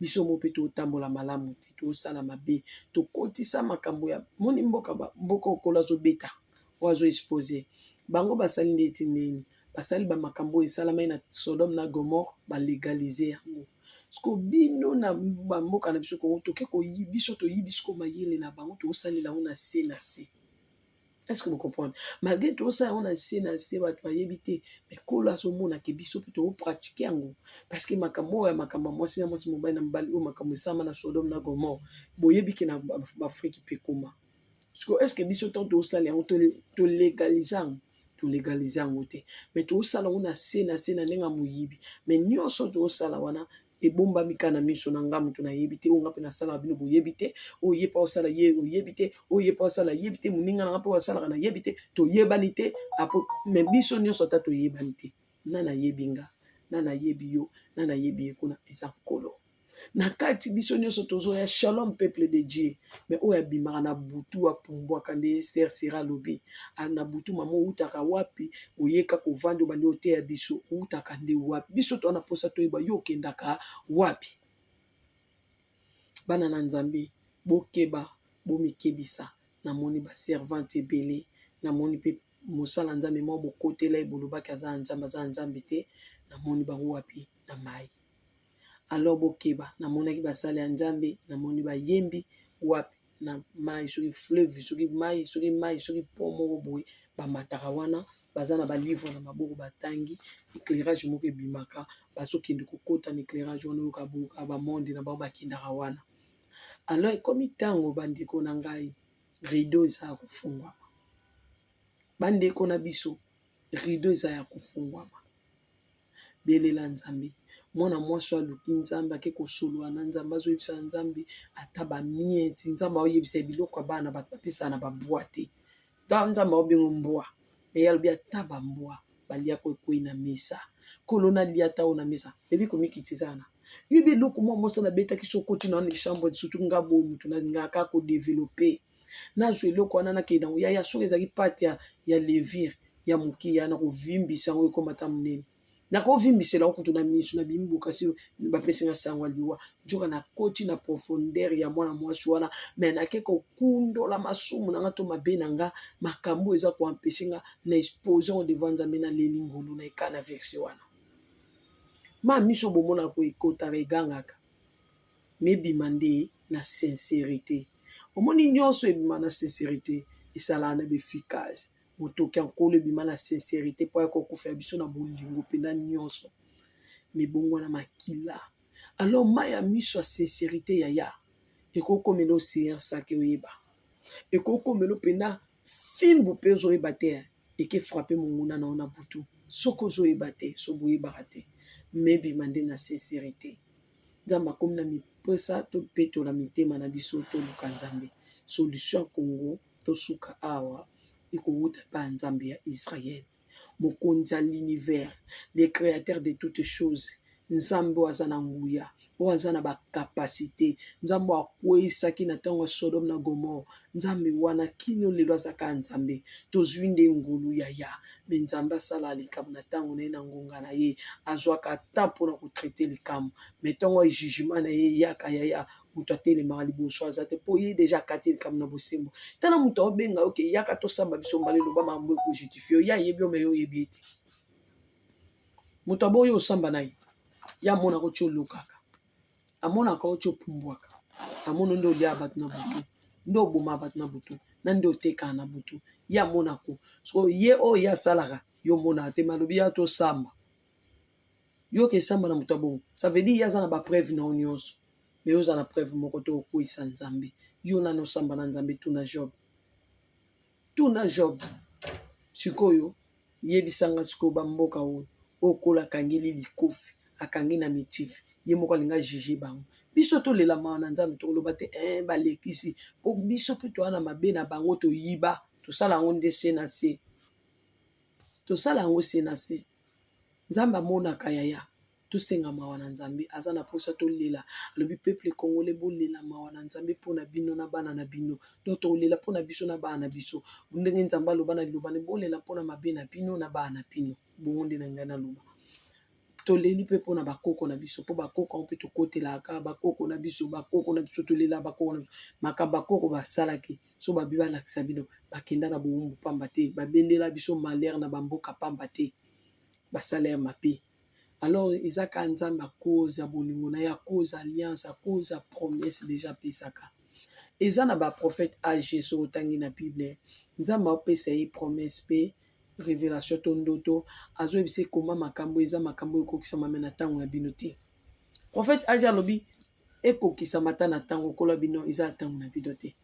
biso mpe totambola malamu te tosala mabe tokotisa makambo ya moni mboka okolo azobeta oyo azo expose bango basali ndeti nini basali bamakambo esalamai na Sodome na Gomorre balegalize yango siko bino na bamboka na biso Kongo toke biso toyibi siko mayele na bango tosalela yango na se. Est-ce que vous comprenez? Malgré tout ça, on a essayé de éviter. Mais quand on a biso plutôt pratiquer en parce que makambo ya makambo moi c'est mobile na mbali o makambo sama na Sodome na Gomorre. Boyebi ke na Afrique pe koma. Est-ce que biso to sala on to légaliser te. Mais to sala on a se na nenga moyibi. Mais nyonso to sala wana ebomba mikana miso na ngamu to na yebite o ngape na sala bino boyebite o yepa osala ye o yebite o yepa osala yebite muninga na ngape osala na yebite to yebani te apo me biso nyonso ta to yebani te nana yebinga nana yebi yo nana yebi kuna eza nkolo na kati biso nyonso tozo ya shalom peuple de Dieu mais oya bimaka na butu apumbwaka nde ser sera lobi na butu mamo utaka wapi oyeka kovanda bandi ote ya biso utaka nde wapi biso to na posa toyeba yo kendaka wapi bana na nzambe bokeba bomikebisa na moni ba servante ebele na moni pe mosala nzambe mo bokotela ebolobaki aza nzambe te na moni bango wapi na mai alors bokeba na monaki basala ya nzambe na moni bayembi wapi na mai soki fleuve soki mai soki pont moko boye bamataka wana baza na balivre na maboko batangi éclairage moko ebimaka bazokende kokota na éclairage wana oyoka boka bamonde na bango bakendaka wana alors ekomi ntango bandeko na ngai rideau eza ya kofungwama bandeko na biso rideau eza ya kofungwama belela nzambe mwana mwasi aluki nzambe ake kosolola na nzambe azoyebisa nzambe ata bamieti nzambe aoyebisa biloko ya bana bato bapesaka na babwa te donc nzambe aobenga mbwa me ye alobi ata bambwa baliaka ekwei na mesa kolo nalia ata oyo na mesa ebi komikitizana yebi eloko mwa mwasi nabetaki so okoti na wana chambre surtout nga boye motu nalingaka kodevelope nazwa eloko wana nakende yango yaya soki ezalaki pate ya levire ya moke ya na kovimbisa yango ekoma ata monene nakovimbisela yango kutu na miso na bimbuka si bapesinga sango ya liwa nzoka nakoti na profondeur ya mwana mwasi wana me nake kokundola masumu na nga to mabe na nga makambo eza koampeshe nga na exposition devant nzambe na leli ngulu na eka na verse wana ma miso bomona ko ekotaka egangaka mebima nde na sincérité omoni nyonso ebima na sincérité esalaka na efficace motoki ankolo ebima na sincérité mpo ya kokufa ya biso na bolingo mpena nyonso mebongo na makila alors mai ya miso ya sincérité yaya ekokomela oseya sake oyeba ekokomela mpena fimbu mpe ozoyeba te ekefrape monguna na yo na butu soki ozoyeba te so boyebaka te mebima nde na sincérité nzambe akomi na mipesa topetola mitema na biso toluka nzambe solution ya Congo tosuka awa ekowuta pa nzambe ya Israël mokonzi ya l'univers le créateur de toutes choses nzambe oyo aza na nguya oyo aza na bakapasité nzambe akweyisaki na ntango ya Sodome na Gomore nzambe wana kino lelo azaka nzambe tozwi nde ngulu yaya me nzambe asala likambo na ntango na ye na ngonga na ye azwaka ata mpona kotraite likambo me ntango ya jugement na ye yaka yaya moto atelemaka liboso aza te mpo ye deja akati likambo na bosembo tala moto aobenga oke yaka tosamba biso mbala eloba makambo ekojustifie yo ya yebi yo me yo oyebi ete moto aboyo osamba na ye ya amonaka oti olukaka amonaka oti opumbwaka amona nde olia bato na butu nde oboma bato na butu na nde otekaka na butu ye amonako so ye oyo ye asalaka yo omonaka te malobi ya tosamba yo kesamba na moto abongo ça veut dire ye aza na bapreuve na yo nyonso me yo oza na preuve moko te okweyisa nzambe yo nani osamba na nzambe tuna job sikoyo yebisanga sikoyo bamboka oyo okola akangeli likofi akangi na mitife ye moko alinga juge bango biso tolela mawa na nzambe tokoloba te balekisi mpo biso mpe toza na mabe na bango toyiba tosala yango nde se na se tosala yango se na se nzambe amonaka yaya tosenga mawa na nzambe aza na posa tolela alobi peuple congolais bolela mawa na nzambe mpona bino na bana na bino donc tolela mpona biso na bana na biso ndenge nzambe aloba na liloba ne bolela mpona mabe na bino na bana na bino bongo nde na ngai naloba toleli mpe mpona bakoko na biso mpo bakoko yango mpe tokotelaka bakoko na biso tolela bakoko na biso makambo bakoko basalaki so babi balakisa bino bakenda na bowumbu pamba te babendela biso malere na bamboka pamba te basalere mabe alors ezaka nzambe a cause ya bolingo na ye a cause alliance a cause ya promesse déjà pesaka eza na baprophète age so otangi na bible nzambe aopesa ye promesse mpe révélation to ndoto azoyebisa ekoma makambo eza makambo ekokisama me na ntango na bino te prophète age alobi ekokisama ata na ntango kola bino eza na ntango na bino te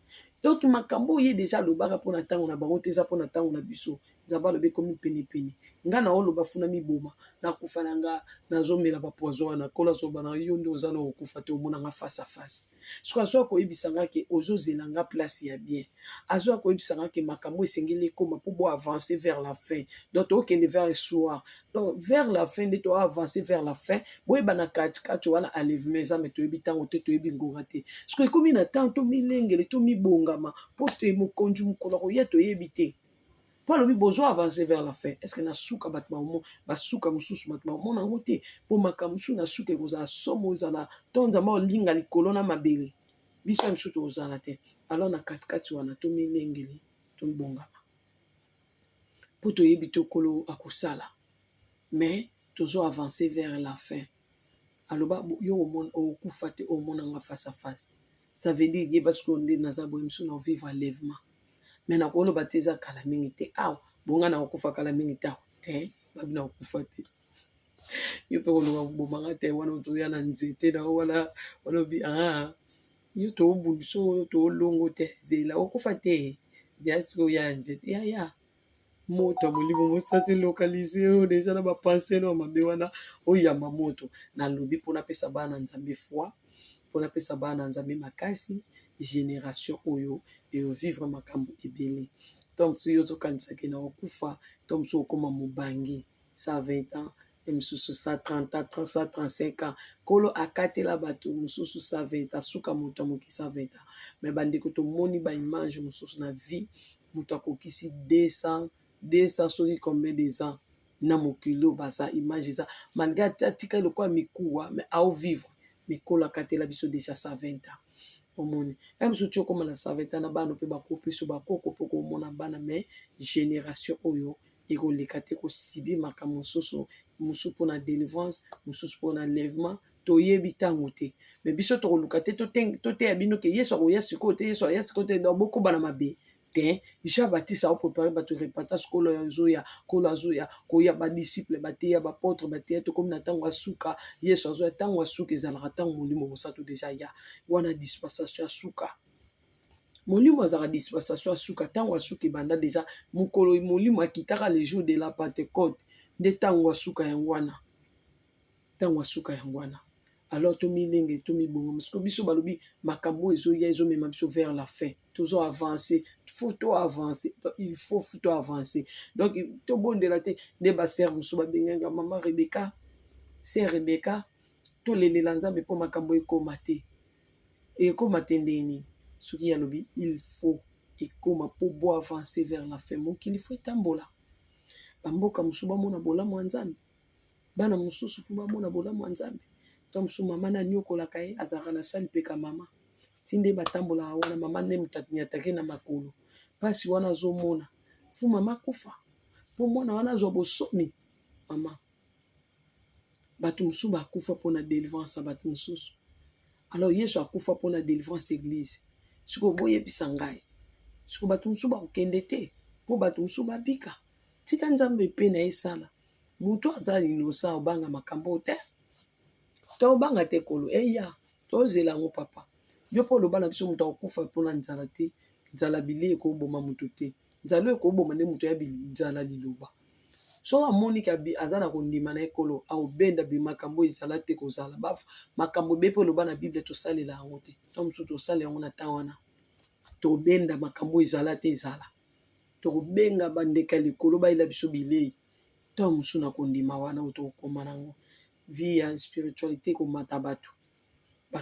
donc makambo ye déjà alobaka mpo na ntango na bango te eza mpo na ntango na biso nzambe alobi ekomi penepene nga na oloba funa miboma nakufa na nga nazomela bapoison wana kola azoba na yo nde oza na kokufa te omonanga face à face soki azwi akoyebisanga ke ozozela nga place ya bien azwi akoyebisanga ke makambo esengeli ekoma mpo bo avancer vers la fin donc tokende vers le soir donc vers la fin nde toavancer vers la fin boyeba na katikati wana alevement eza me toyebi ntango te toyebi ngonga te soki ekomi na ntango tomilengele tomibongama mpo te mokonzi mokolo koya toyebi te mpo alobi bozwa avancer vers la fin est ce que nasuka bato basuka mosusu bato baomona yango te mpo makambo mosusu nasuka ekozala somo ezala to nzambe olinga likolo na mabele biso ya mosusu tokozala te alors na katikati wana tomilengele tomibongama mpo toyebi te okolo akosala mais tozo avancer vers la fin aloba yo okufa te omonanga face à face ça veut dire yeba sikoyo nde naza boye mosusu na vivre enlèvement me nakoloba te eza kala mingi te awa bonga na kokufa kala mingi te awa te babi na kokufa te yo mpe koloba bomanga te wana ozoya na nzete na wana walobi yo tobundiso oyo tolongo te zela okufa te ya sikoyo ya nzete yaya moto molimo mosati localisé oyo déjà na bapense no mabe wana oyamba moto nalobi mpona pesa bana nzambe foi mpona pesa bana nzambe makasi génération oyo vivre makambo ebele to mosusu yo ozokanisaki na okufa to mosusu okóma mobangi 120 ans mosusu 130 ans 135 ans kolo akatela bato mosusu 120 ans suka moto amoki 120 ans me bandeko tomoni baimage mosusu na vie moto akokisi 200 soki combien des ans na mokili oyo baza image eza malgré atika lokola mikuwa mais aovivre mikolo akatela biso déjà 120 ans omoni mosusu ti okóma na 120 ans na bana mpe bakopeso bakoko mpo komona bana mais génération oyo ekoleka te kosibi makambo mosusu mpona délivrance mosusu mpona enlèvement toyebi ntango te me biso tokoluka te toteya bino ke yesu akoya sikoyo te yesu aya sikoyo te bokóbana mabe te jean baptiste aoprépare bato repatage kolo azoya koya badisciple bateya bapotre bateya tokomi na ntango asuka yesu azoya ntango asuka ezalaka ntango molimo mosantu deja ya wana dispensation ya suka molimo azalaka dispensation ya suka ntango asuka ebanda deja mokolo molimo akitaka le jour de la pentecôte nde ntango asuka yango wana alors tomilenge tomibonga parce biso balobi makambo ezoya ezomema biso vers la fin tozo avancer il faut avancer donc tobondela te nde basere mosusu babenganga mama Rebecca sere Rebecca tolelela nzambe mpo makambo ekóma te ndeni soki yalobi il faut ekóma mpo bo avancer vers la fin mokili fo etambola bamboka mosusu bamona bolamu ya nzambe bana mosusu fu bamona bolamu ya nzambe to mosusu mama nani okolaka ye azalaka na sali mpeka mama ti nde batambolaka wana mama nde moto aniatake na makolo mpasi wana azomona fu mama akufa mpo mwana wana azwa bosoni mama bato mosusu bakufa mpona délivrance ya bato mosusu alors yesu akufa mpona délivrance église sikoyo boyebisa ngai sikoyo bato mosusu bakokende te mpo bato mosusu babika tika nzambe mpe na esala moto aza inosa obanga makambo te to obanga te kolo eya tozela yango papa yo mpo oloba na biso moto akokufa mpona nzala te nzala bilei ekoboma moto te nzala oyo ekoboma nde moto ya nzala liloba so amoniki aza na kondima na ekolo aobenda bimakambo ezala te kozala makambo ebe mpe oloba na bible tosalela yango te to mosusu tosala yango na ntan wana tobenda makambo ezala te ezala tokobenga bandeka likolo bayela biso bilei to mosusu na kondima wana oyo tokokóma nango vie ya spiritualité komata bato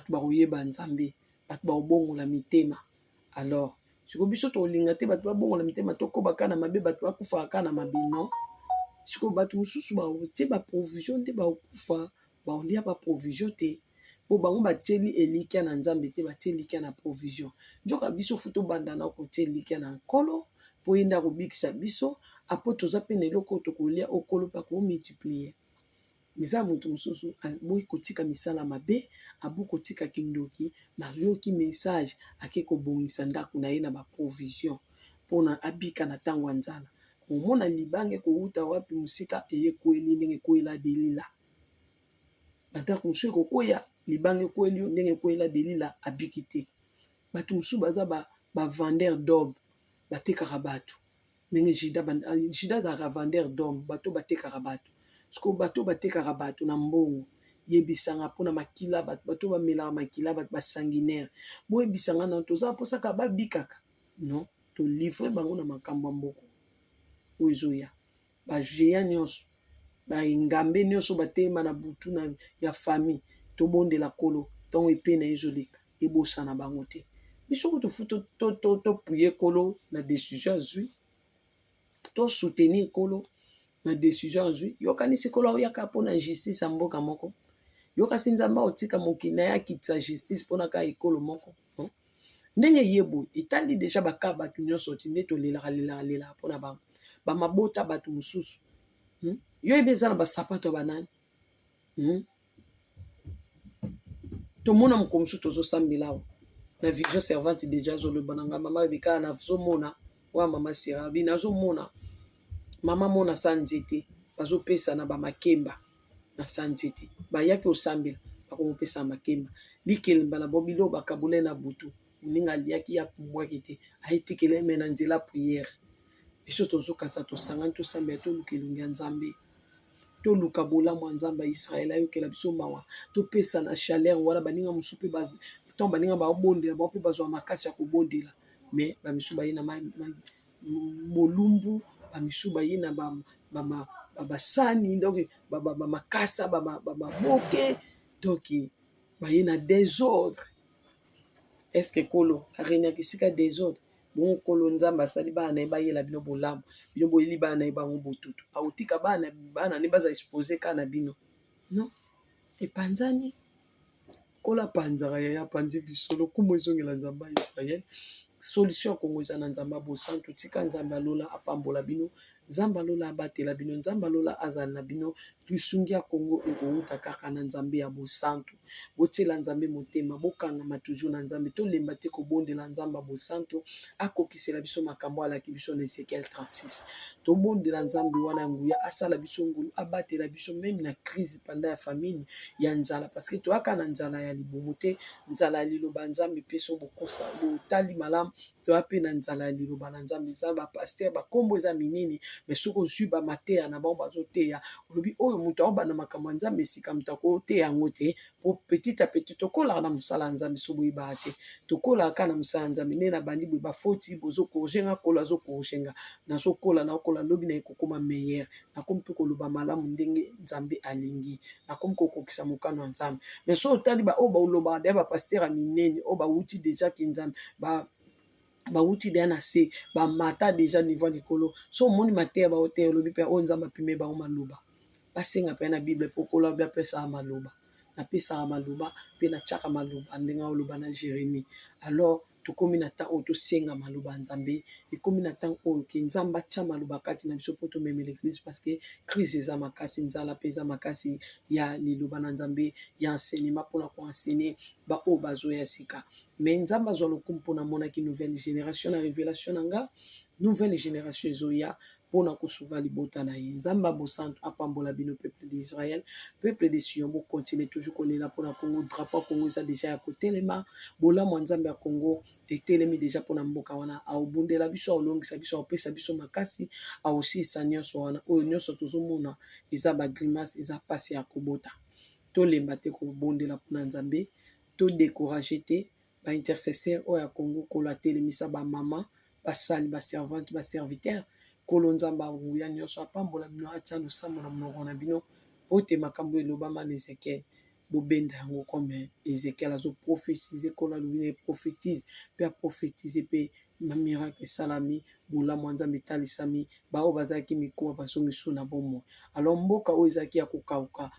bakoyeba nzambe bato bakobongola mitema alors sikoyo biso tolinga te bato babongola mitema tokóbaka na mabe bato bakufaka na mabe non sikoyo bato mosusu batie baprovision te bakokufa baolia baprovision te mpo bango batieli elikya na nzambe te batie elikya na provision nzoka biso fu tobanda na kotia elikya na nkolo mpo ye nde akobikisa biso apo toza mpe na eloko oyo tokolia okolo mpe akomultiplie miza moto mosusu aboyi kotika misala mabe aboyi kotika kindoki nayoki message ake kobongisa ndako na ye na baprovision mpona abika na ntango ya nzala omona libange kowuta wapi mosika eyekweli ndenge ekwela delila bandako mosusu ekokwea libange ekweli ndenge ekwela delila abiki te bato mosusu baza bavandeur d'orbe batekaka bato ndenge juda azalaka vendeur d'orbe bato batekaka bato sikoyo bato batekaka bato na mbongo yebisanga mpona makila bato bamelaka makila bato basanguinaire boyebisanga na tozala mposaka babikaka non tolivre bango na makambo ya mboko oyo ezoya bagéant nyonso bangambe nyonso batema na butu ya famille tobondela kolo ntongo epe na ezoleka ebosana bango te biso ko tofu topuye kolo na décision azwi tosoutenir kolo na décision azwi yokanisi kolo aoyaka mpona justice ya mboka moko yokasi nzambe aotika mokili na ye akitisa justice mpona ka ekolo moko ndenge ye boye etali deja baka bato nyonso ti nde tolelaka mpona bango bamabota bato mosusu yo ebe eza na basapato ya banani tomona moko mosusu tozosambela awa na vision servante deja azoloba na nga mama ebikala nazomona wa mama serabi nazomona mama mona sa nzete bazopesa na bamakemba na sa nzete bayaki osambela bakomopesa makemba likelemba na bobilo bakabule na butu moninga aliaki ya pumbwaki te ayetikela eme na nzela priere biso tozokasa tosangani tosambela toluka elongi ya nzambe, toluka bolamu ya nzambe ya Israele ayokela biso mawa, topesa na chaleur wana baninga mosusu mpe ntango baninga baobondela bao mpe bazwa makasi ya kobondela. Me bamisu baye na molumbu, bamisu baye na basani, donc bamakasa baboke, donc baye na désordre. Estce kolo aregnaka esika désordre? Bongo kolo nzambe asali bana na ye bayela bino bolamu, bino boyeli bana na ye bango botutu, akotika bana na ye baza expose kaka na bino? Non, epanzani. Kolo apanzaka yaya apanzi biso, lokumu ezongela nzambe ya Israele. Solution ya Kongo eza na nzambe ya bosantu. Tika nzambe alola apambola bino, nzambe alola abatela bino, nzambe alola azala na bino. Lisungi ya Kongo ekouta kaka na nzambe ya bosantu. Botiela nzambe motema, bokangama toujours na nzambe, tolemba te kobondela nzambe ya bosantu akokisela biso makambo alaki biso na Ezekiel 36. Tobondela nzambe wana nguya asala biso ngulu, abatela biso même na crise panda ya famine ya nzala, parce que toyaka na nzala ya libumu te, nzala ya liloba nzambe peso bokosa botali malamu. Toya pe na nzala ya liloba na nzambe, eza bapaster bakombo eza minini, mais soki ozwi bamateya na bango bazoteya, olobi oyo moto aobanda makambo ya nzambe esika moto akoteya yango te, po petit a petit tokolaka na mosala ya nzambe so boyebaka te, tokolaka na mosala ya nzambe nde na bandi boye bafoti bozokorgenga kolo azokorgenga, nazokola naokola lobi na ye kokoma meilleur, nakomi mpe koloba malamu ndenge nzambe alingi, nakomi kokokisa mokano ya nzambe. Mais so otali oyo baolobaka deya bapaster ya minene oyo bawuti deja ki nzambe bawuti deya na se bamata deja niveau ya likolo, so omoni mateya baoteya olobi mpe oyo nzambe apime bango maloba, basenga mpe na bible mpo kolo abi apesaka maloba, napesaka maloba mpe natiaka maloba ndenge aoloba na Jérémie. Alors tokomi na ntango oyo tosenga maloba ya nzambe, ekomi na ntango oyo ke nzambe atia maloba kati na biso mpo tomemela eglise, parce que crise eza makasi, nzala mpe eza makasi ya liloba na nzambe ya enseignement mpona koenseigne baoyo bazoya sika. Mais nzambe azwa lokumu mpona monaki nouvelle génération na révélation na nga, nouvelle génération ezoya mpona kosuka libota na ye. Nzambe abosantu apambola bino peuple d'Israël, peuple de Sion, bokontinue toujours kolela mpona Congo, drapeau ya Congo eza deja ya kotelema, bolamu ya nzambe ya Congo etelemi deja mpona mboka wana, aobundela biso, aolongisa biso, aopesa biso makasi, aosilisa nyonso wana oyo nyonso tozomona eza bagrimace, eza pasi ya kobota. Tolemba te kobondela mpona nzambe, todécourage te baintercesseur oyo ya Congo, kolo atelemisa bamama, basali, baservante, baserviteur, kolo nzambe anguya nyonso apambola bino, atia losambo na monoko na bino, po te makambo elobama na Ezekiel bobenda yango comme Ezekiel azoprofétise, kolo alobi eprophétise mpe aprophétise mpe miracle esalami, bolamu ya nzambe etalisami, baoyo bazalaki mikuwa bazongi so na bomoi. Alors mboka oyo ezalaki ya kokauka,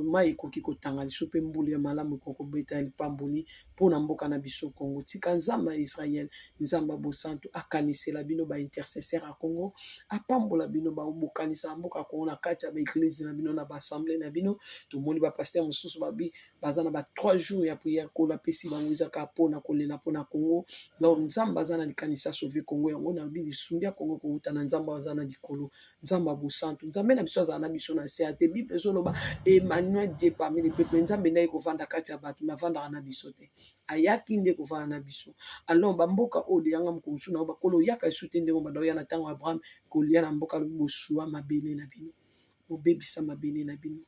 mai ekoki kotanga liso mpe mbula ya malamu ekokobeta lipamboli mpona mboka na biso Congo. Tika nzambe ya Israel, nzambe ya bosantu akanisela bino baintercesseur ya Congo, apambola bino bokanisa mboka Congo na kati ya baeglise na bino na baassemble na bino. Tomoni bapaster mosusu babi baza na 3 jours ya prière, kolo apesi bango ezaka mpona kolela mpona Congo. Donc nzambe aza na likanisa sauver Congo, yango na bi lisungi ya Congo kouta na nzambe aza na likolo, nzambe ya bosantu, nzambe na biso azala na biso na se ate. Bible ezoloba Emmanuel Dieu parmi les peuples, nzambe nde kovanda kati ya bato, mais avandaka na biso te, ayaki nde kovanda na biso. Alors bamboka oyo yanga mokomusu na bakolo yaka esu te ndenge badaoya na ntango Abraham kolia na mboka alobi bosua mabele na bino, bobebisa mabele na bino.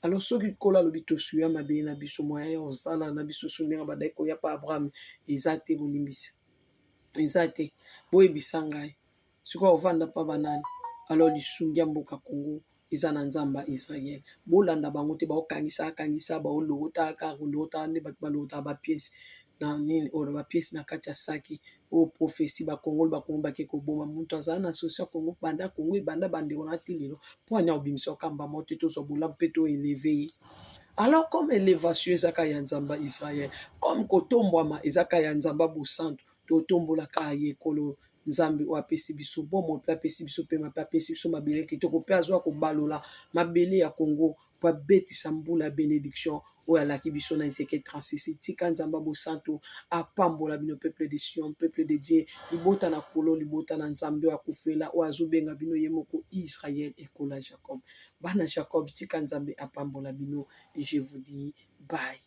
Alors soki kolo alobi tosuya mabele na biso, moya ya ozala na biso so ndenge badai koya pa Abraham, eza te bolimbisi, eza te, boyebisa ngai sikoyo ovanda pa banani. Alors lisungi ya mboka Congo eza na nzambe ya Israel, bolanda bango te baokangisa baolokota nde bato balokotaka bapiese na nini oyo bapiese na kati ya saki oyo prophétie bakongoli bakongo bake koboma. Moto azala na solution ya Congo banda Congo ebanda bandeko na ti lelo mpo anya obimisa okamba mo te, tozwa bolamu mpe toeleve ye. Alors comme élévation ezaka ya nzambe ya Israel, comme kotombwama ezaka ya nzambe ya bosantu, totombolaka ye kolo nzambe oyo apesi biso bomoi mpe apesi biso pema mpe apesi biso mabele kitoko, mpe azwa kobalola mabele ya Congo mpo abetisa mbula ya bénédiction oyo alaki biso na Ezekiel 36. Tika nzambe ya bosantu apambola bino peuple de Sion, peuple de Dieu, libota na kolo, libota na nzambe oyo akufela oyo azobenga bino ye moko Israel ekola Jacob. Bana Jacob, tika nzambe apambola bino. Je vous dis bye.